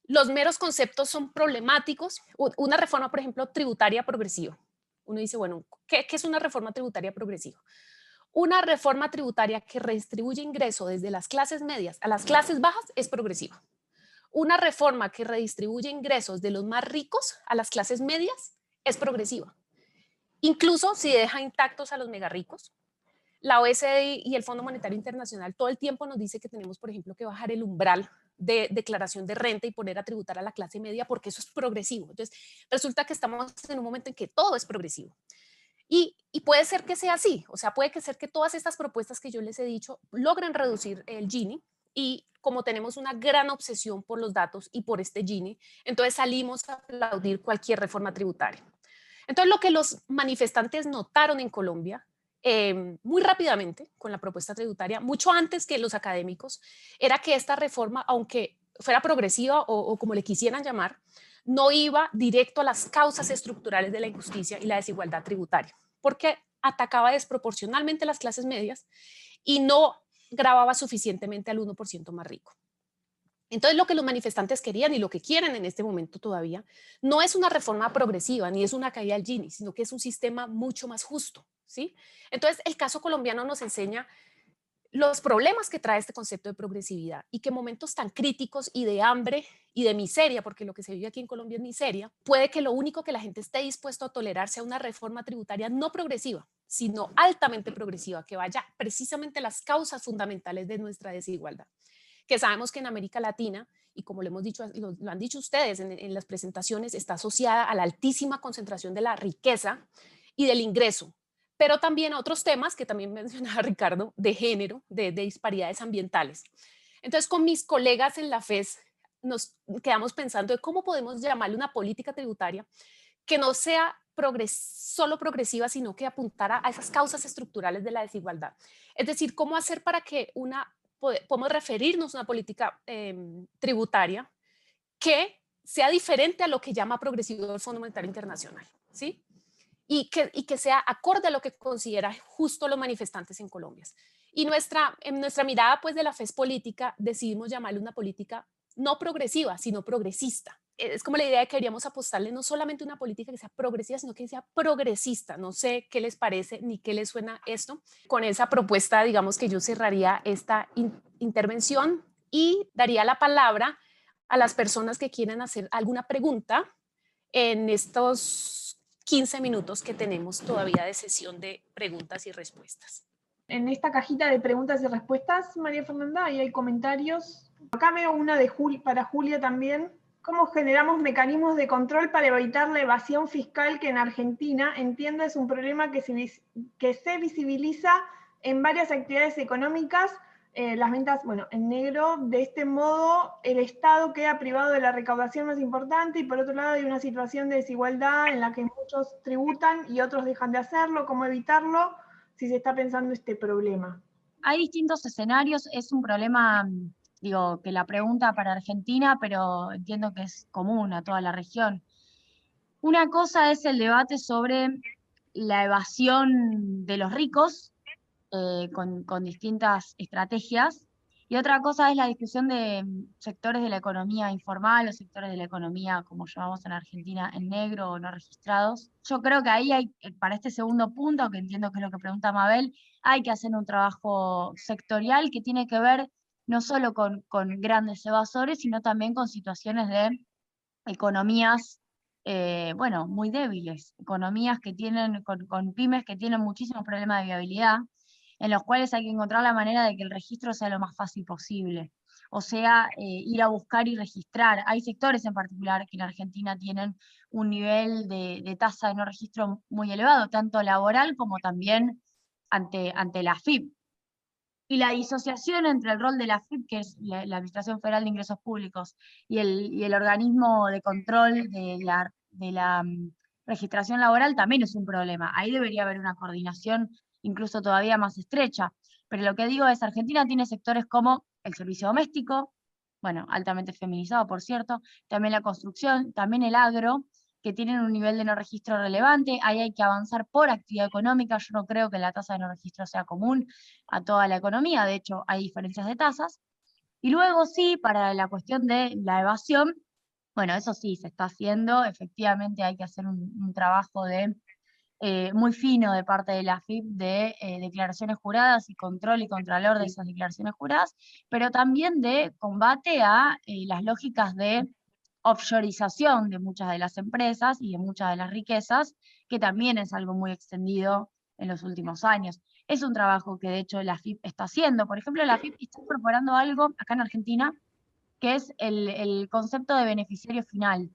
Los meros conceptos son problemáticos. Una reforma, por ejemplo, tributaria progresiva. Uno dice, bueno, ¿qué es una reforma tributaria progresiva? Una reforma tributaria que redistribuye ingreso desde las clases medias a las clases bajas es progresiva. Una reforma que redistribuye ingresos de los más ricos a las clases medias es progresiva. Incluso si deja intactos a los mega ricos. La OECD y el Fondo Monetario Internacional todo el tiempo nos dice que tenemos, por ejemplo, que bajar el umbral de declaración de renta y poner a tributar a la clase media porque eso es progresivo. Entonces, resulta que estamos en un momento en que todo es progresivo. Y puede ser que sea así, o sea, puede ser que todas estas propuestas que yo les he dicho logren reducir el Gini y como tenemos una gran obsesión por los datos y por este Gini, entonces salimos a aplaudir cualquier reforma tributaria. Entonces, lo que los manifestantes notaron en Colombia muy rápidamente con la propuesta tributaria, mucho antes que los académicos, era que esta reforma, aunque fuera progresiva o como le quisieran llamar, no iba directo a las causas estructurales de la injusticia y la desigualdad tributaria, porque atacaba desproporcionalmente las clases medias y no gravaba suficientemente al 1% más rico. Entonces, lo que los manifestantes querían y lo que quieren en este momento todavía no es una reforma progresiva ni es una caída al Gini, sino que es un sistema mucho más justo, ¿sí? Entonces, el caso colombiano nos enseña los problemas que trae este concepto de progresividad y que momentos tan críticos y de hambre y de miseria, porque lo que se vive aquí en Colombia es miseria, puede que lo único que la gente esté dispuesto a tolerar sea una reforma tributaria no progresiva, sino altamente progresiva, que vaya precisamente a las causas fundamentales de nuestra desigualdad, que sabemos que en América Latina, y como lo hemos dicho, lo han dicho ustedes en las presentaciones, está asociada a la altísima concentración de la riqueza y del ingreso, pero también a otros temas que también mencionaba Ricardo, de género, de disparidades ambientales. Entonces, con mis colegas en la FES nos quedamos pensando de cómo podemos llamarle una política tributaria que no sea solo progresiva, sino que apuntara a esas causas estructurales de la desigualdad. Es decir, cómo hacer para que podemos referirnos a una política tributaria que sea diferente a lo que llama progresivo el Fondo Monetario Internacional, ¿sí? Y que sea acorde a lo que considera justo los manifestantes en Colombia. Y en nuestra mirada pues, de la FES política decidimos llamarle una política no progresiva, sino progresista. Es como la idea de que queríamos apostarle no solamente una política que sea progresiva, sino que sea progresista. No sé qué les parece ni qué les suena esto. Con esa propuesta, digamos que yo cerraría esta intervención y daría la palabra a las personas que quieren hacer alguna pregunta en estos 15 minutos que tenemos todavía de sesión de preguntas y respuestas. En esta cajita de preguntas y respuestas, María Fernanda, ahí hay comentarios. Acá veo una para Julia también. ¿Cómo generamos mecanismos de control para evitar la evasión fiscal que en Argentina, entiendo, es un problema que se visibiliza en varias actividades económicas? Las ventas, bueno, en negro. De este modo, el Estado queda privado de la recaudación más importante y por otro lado hay una situación de desigualdad en la que muchos tributan y otros dejan de hacerlo. ¿Cómo evitarlo si se está pensando este problema? Hay distintos escenarios, es un problema, digo, que la pregunta para Argentina, pero entiendo que es común a toda la región. Una cosa es el debate sobre la evasión de los ricos, con distintas estrategias, Y otra cosa es la discusión de sectores de la economía informal o sectores de la economía, como llamamos en Argentina, en negro o no registrados. Yo creo que ahí hay, para este segundo punto, que entiendo que es lo que pregunta Mabel, hay que hacer un trabajo sectorial que tiene que ver no solo con grandes evasores, sino también con situaciones de economías, bueno, muy débiles, economías que tienen, con pymes que tienen muchísimos problemas de viabilidad, en los cuales hay que encontrar la manera de que el registro sea lo más fácil posible. O sea, ir a buscar y registrar. Hay sectores en particular que en Argentina tienen un nivel de tasa de no registro muy elevado, tanto laboral como también ante la AFIP. Y la disociación entre el rol de la AFIP, que es la Administración Federal de Ingresos Públicos, y el organismo de control de la registración laboral también es un problema. Ahí debería haber una coordinación incluso todavía más estrecha. Pero lo que digo es, Argentina tiene sectores como el servicio doméstico, bueno, altamente feminizado, por cierto, también la construcción, también el agro, que tienen un nivel de no registro relevante. Ahí hay que avanzar por actividad económica. Yo no creo que la tasa de no registro sea común a toda la economía, de hecho hay diferencias de tasas. Y luego sí, para la cuestión de la evasión, bueno, eso sí, se está haciendo, efectivamente hay que hacer un trabajo muy fino de parte de la AFIP de declaraciones juradas y control y contralor de esas declaraciones juradas, pero también de combate a las lógicas de offshoreización de muchas de las empresas y de muchas de las riquezas, que también es algo muy extendido en los últimos años. Es un trabajo que de hecho la AFIP está haciendo. Por ejemplo, la AFIP está incorporando algo acá en Argentina, que es el concepto de beneficiario final,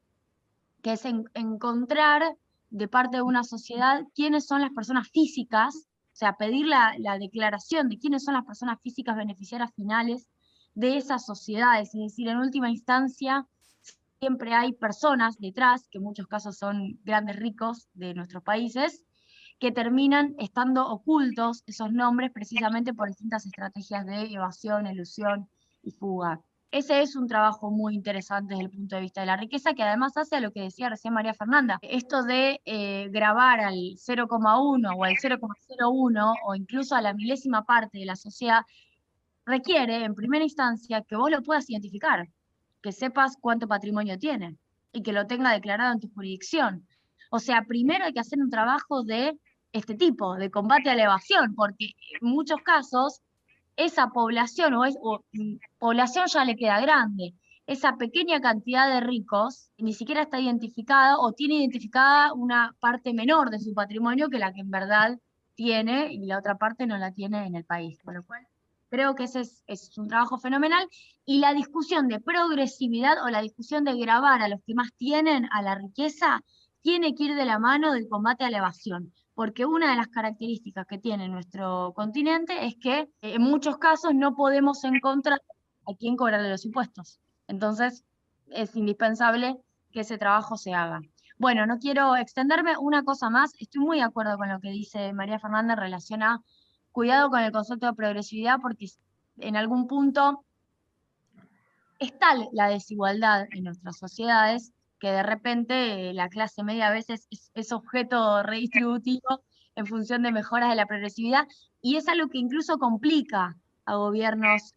que es encontrar de parte de una sociedad quiénes son las personas físicas, o sea, pedir la declaración de quiénes son las personas físicas beneficiarias finales de esas sociedades. Es decir, en última instancia, siempre hay personas detrás, que en muchos casos son grandes ricos de nuestros países, que terminan estando ocultos esos nombres precisamente por distintas estrategias de evasión, elusión y fuga. Ese es un trabajo muy interesante desde el punto de vista de la riqueza, que además hace a lo que decía recién María Fernanda, esto de grabar al 0,1 o al 0,01 o incluso a la milésima parte de la sociedad, requiere en primera instancia que vos lo puedas identificar, que sepas cuánto patrimonio tiene y que lo tenga declarado en tu jurisdicción. O sea, primero hay que hacer un trabajo de este tipo, de combate a la evasión, porque en muchos casos esa población población ya le queda grande. Esa pequeña cantidad de ricos ni siquiera está identificada o tiene identificada una parte menor de su patrimonio que la que en verdad tiene y la otra parte no la tiene en el país. Con lo cual, creo que ese es un trabajo fenomenal. Y la discusión de progresividad o la discusión de grabar a los que más tienen, a la riqueza, tiene que ir de la mano del combate a la evasión. Porque una de las características que tiene nuestro continente es que en muchos casos no podemos encontrar a quién cobrarle los impuestos. Entonces, es indispensable que ese trabajo se haga. Bueno, no quiero extenderme. Una cosa más, estoy muy de acuerdo con lo que dice María Fernanda en relación a cuidado con el concepto de progresividad, porque en algún punto es tal la desigualdad en nuestras sociedades que de repente la clase media a veces es objeto redistributivo en función de mejoras de la progresividad, y es algo que incluso complica a gobiernos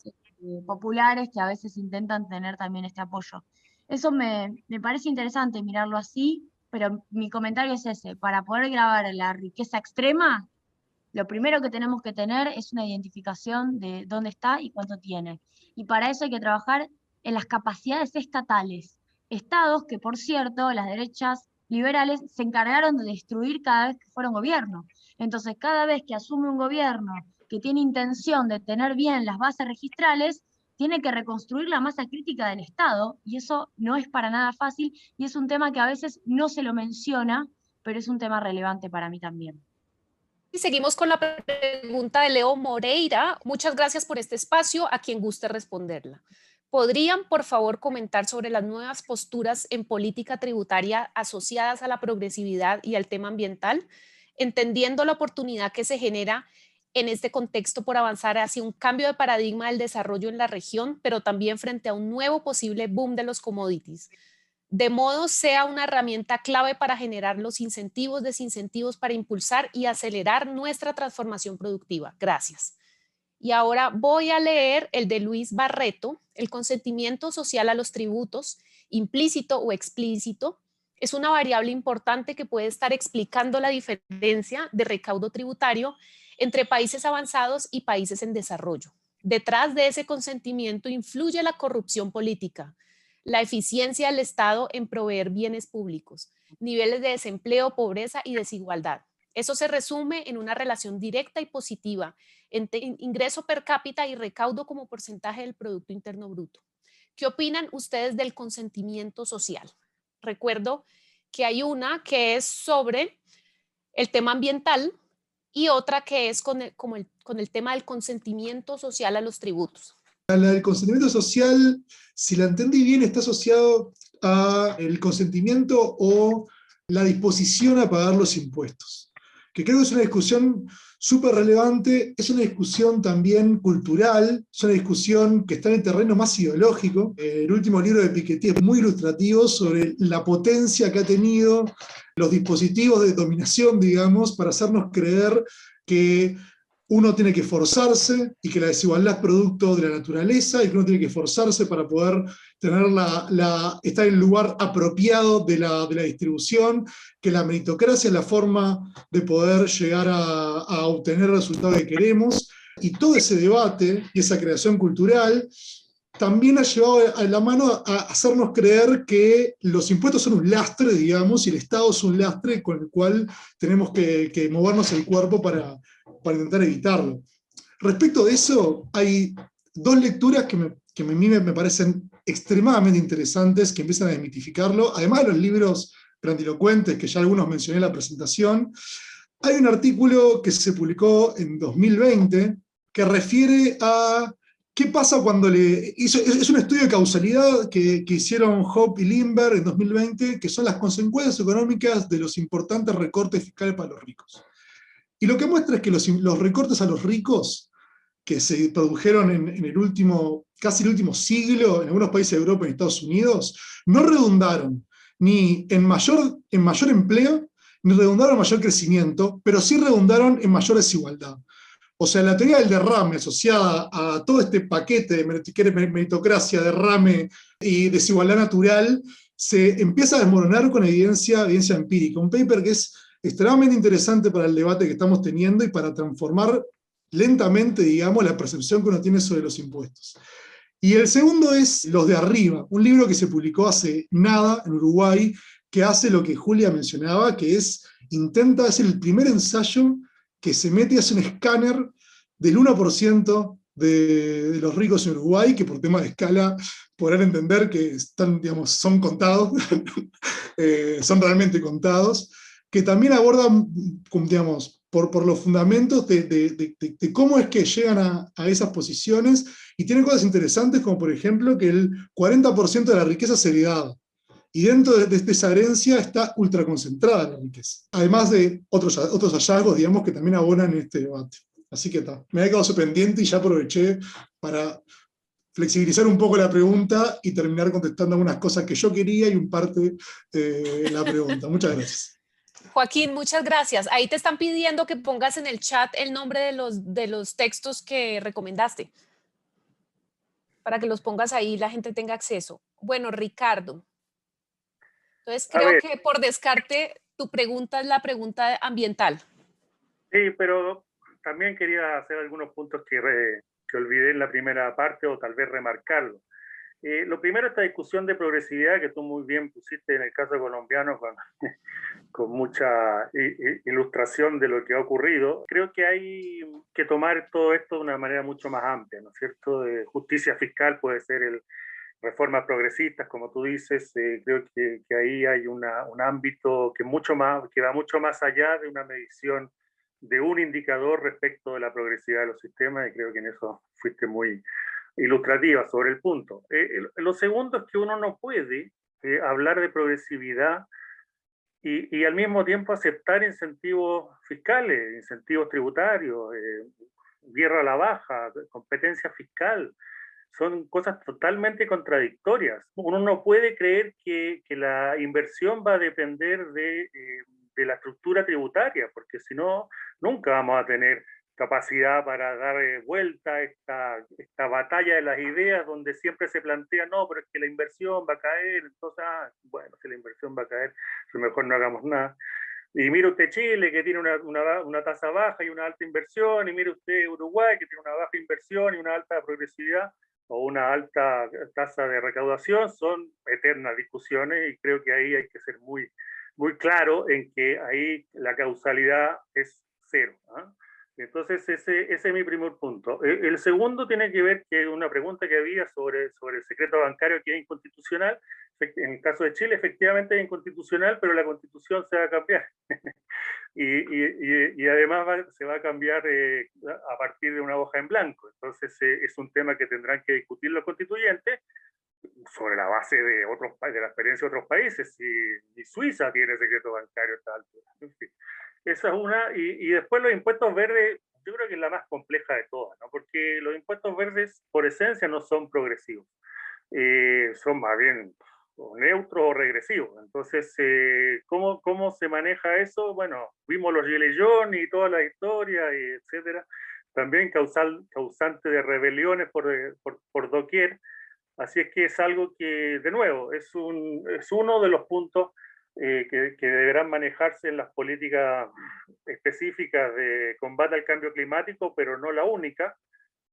populares que a veces intentan tener también este apoyo. Eso me parece interesante mirarlo así, pero mi comentario es ese: para poder grabar la riqueza extrema, lo primero que tenemos que tener es una identificación de dónde está y cuánto tiene. Y para eso hay que trabajar en las capacidades estatales. Estados que, por cierto, las derechas liberales se encargaron de destruir cada vez que fueron gobierno. Entonces, cada vez que asume un gobierno que tiene intención de tener bien las bases registrales, tiene que reconstruir la masa crítica del Estado, y eso no es para nada fácil, y es un tema que a veces no se lo menciona, pero es un tema relevante para mí también. Y seguimos con la pregunta de Leo Moreira. Muchas gracias por este espacio, a quien guste responderla. ¿Podrían, por favor, comentar sobre las nuevas posturas en política tributaria asociadas a la progresividad y al tema ambiental, entendiendo la oportunidad que se genera en este contexto por avanzar hacia un cambio de paradigma del desarrollo en la región, pero también frente a un nuevo posible boom de los commodities? De modo sea una herramienta clave para generar los incentivos, desincentivos para impulsar y acelerar nuestra transformación productiva. Gracias. Y ahora voy a leer el de Luis Barreto, el consentimiento social a los tributos, implícito o explícito, es una variable importante que puede estar explicando la diferencia de recaudo tributario entre países avanzados y países en desarrollo. Detrás de ese consentimiento influye la corrupción política, la eficiencia del Estado en proveer bienes públicos, niveles de desempleo, pobreza y desigualdad. Eso se resume en una relación directa y positiva entre ingreso per cápita y recaudo como porcentaje del Producto Interno Bruto. ¿Qué opinan ustedes del consentimiento social? Recuerdo que hay una que es sobre el tema ambiental y otra que es con el tema del consentimiento social a los tributos. La del consentimiento social, si la entendí bien, está asociado a el consentimiento o la disposición a pagar los impuestos, que creo que es una discusión súper relevante, es una discusión también cultural, es una discusión que está en el terreno más ideológico. El último libro de Piketty es muy ilustrativo sobre la potencia que ha tenido los dispositivos de dominación, digamos, para hacernos creer que uno tiene que esforzarse y que la desigualdad es producto de la naturaleza y que uno tiene que esforzarse para poder tener estar en el lugar apropiado de la distribución, que la meritocracia es la forma de poder llegar a obtener el resultado que queremos. Y todo ese debate y esa creación cultural también ha llevado a la mano a hacernos creer que los impuestos son un lastre, digamos, y el Estado es un lastre con el cual tenemos que movernos el cuerpo para intentar evitarlo. Respecto de eso, hay dos lecturas que a mí me parecen extremadamente interesantes, que empiezan a desmitificarlo, además de los libros grandilocuentes, que ya algunos mencioné en la presentación. Hay un artículo que se publicó en 2020, que refiere a qué pasa cuando es un estudio de causalidad que hicieron Hope y Lindbergh en 2020, que son las consecuencias económicas de los importantes recortes fiscales para los ricos. Y lo que muestra es que los recortes a los ricos que se produjeron en casi el último siglo en algunos países de Europa y en Estados Unidos, no redundaron ni en mayor empleo, ni redundaron en mayor crecimiento, pero sí redundaron en mayor desigualdad. O sea, la teoría del derrame asociada a todo este paquete de meritocracia, derrame y desigualdad natural, se empieza a desmoronar con evidencia empírica. Un paper que es extremadamente interesante para el debate que estamos teniendo y para transformar lentamente, digamos, la percepción que uno tiene sobre los impuestos. Y el segundo es Los de Arriba, un libro que se publicó hace nada en Uruguay, que hace lo que Julia mencionaba, que intenta hacer el primer ensayo que se mete, hace un escáner del 1% de los ricos en Uruguay, que por tema de escala podrán entender que son contados, son realmente contados, que también abordan, digamos, por los fundamentos de cómo es que llegan a esas posiciones, y tienen cosas interesantes como por ejemplo que el 40% de la riqueza es heredada, y dentro de esa herencia está ultraconcentrada la riqueza, además de otros hallazgos, digamos, que también abonan en este debate. Así que me había quedado pendiente y ya aproveché para flexibilizar un poco la pregunta y terminar contestando algunas cosas que yo quería y un parte de la pregunta. Muchas gracias. Joaquín, muchas gracias. Ahí te están pidiendo que pongas en el chat el nombre de los textos que recomendaste, para que los pongas ahí y la gente tenga acceso. Bueno, Ricardo. Entonces creo que por descarte tu pregunta es la pregunta ambiental. Sí, pero también quería hacer algunos puntos que olvidé en la primera parte, o tal vez remarcarlo. Lo primero, esta discusión de progresividad que tú muy bien pusiste en el caso colombiano con mucha ilustración de lo que ha ocurrido. Creo que hay que tomar todo esto de una manera mucho más amplia, ¿no es cierto? Justicia fiscal puede ser reformas progresistas, como tú dices. Creo que ahí hay un ámbito que va mucho más allá de una medición de un indicador respecto de la progresividad de los sistemas, y creo que en eso fuiste muy ilustrativa sobre el punto. Lo segundo es que uno no puede hablar de progresividad y al mismo tiempo aceptar incentivos fiscales, incentivos tributarios, guerra a la baja, competencia fiscal. Son cosas totalmente contradictorias. Uno no puede creer que la inversión va a depender de la estructura tributaria, porque si no, nunca vamos a tener capacidad para dar vuelta a esta batalla de las ideas, donde siempre se plantea, no, pero es que la inversión va a caer, entonces, bueno, si la inversión va a caer, a lo mejor no hagamos nada. Y mire usted Chile, que tiene una tasa baja y una alta inversión, y mire usted Uruguay, que tiene una baja inversión y una alta progresividad, o una alta tasa de recaudación, son eternas discusiones, y creo que ahí hay que ser muy, muy claro en que ahí la causalidad es cero. Entonces ese es mi primer punto. El segundo tiene que ver que una pregunta que había sobre el secreto bancario, que es inconstitucional. En el caso de Chile, efectivamente es inconstitucional, pero la Constitución se va a cambiar. y además se va a cambiar a partir de una hoja en blanco. Entonces es un tema que tendrán que discutir los constituyentes sobre la base de la experiencia de otros países. Si Suiza tiene secreto bancario a tal altura. En fin. Esa es una, y después los impuestos verdes, yo creo que es la más compleja de todas, ¿no? Porque los impuestos verdes por esencia no son progresivos, son más bien o neutros o regresivos. Entonces, ¿cómo se maneja eso? Bueno, vimos los Gilets jaunes y toda la historia, y etcétera, también causante de rebeliones por doquier, así es que es algo que, de nuevo, es uno de los puntos que deberán manejarse en las políticas específicas de combate al cambio climático, pero no la única.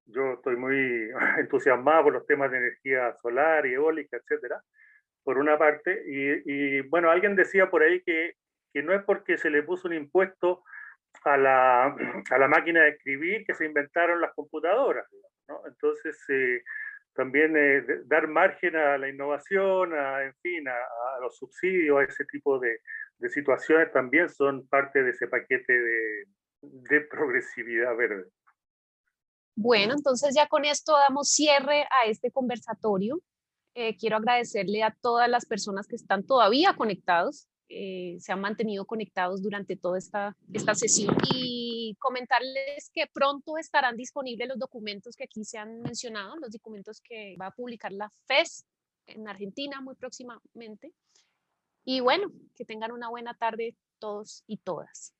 Yo estoy muy entusiasmado por los temas de energía solar y eólica, etcétera, por una parte. Y bueno, alguien decía por ahí que no es porque se le puso un impuesto a la máquina de escribir que se inventaron las computadoras, ¿no? Entonces, también dar margen a la innovación, en fin, a los subsidios, a ese tipo de situaciones también son parte de ese paquete de progresividad verde. Bueno, entonces ya con esto damos cierre a este conversatorio. Quiero agradecerle a todas las personas que están todavía conectados, se han mantenido conectados durante toda esta sesión, y comentarles que pronto estarán disponibles los documentos que aquí se han mencionado, los documentos que va a publicar la FES en Argentina muy próximamente. Y bueno, que tengan una buena tarde todos y todas.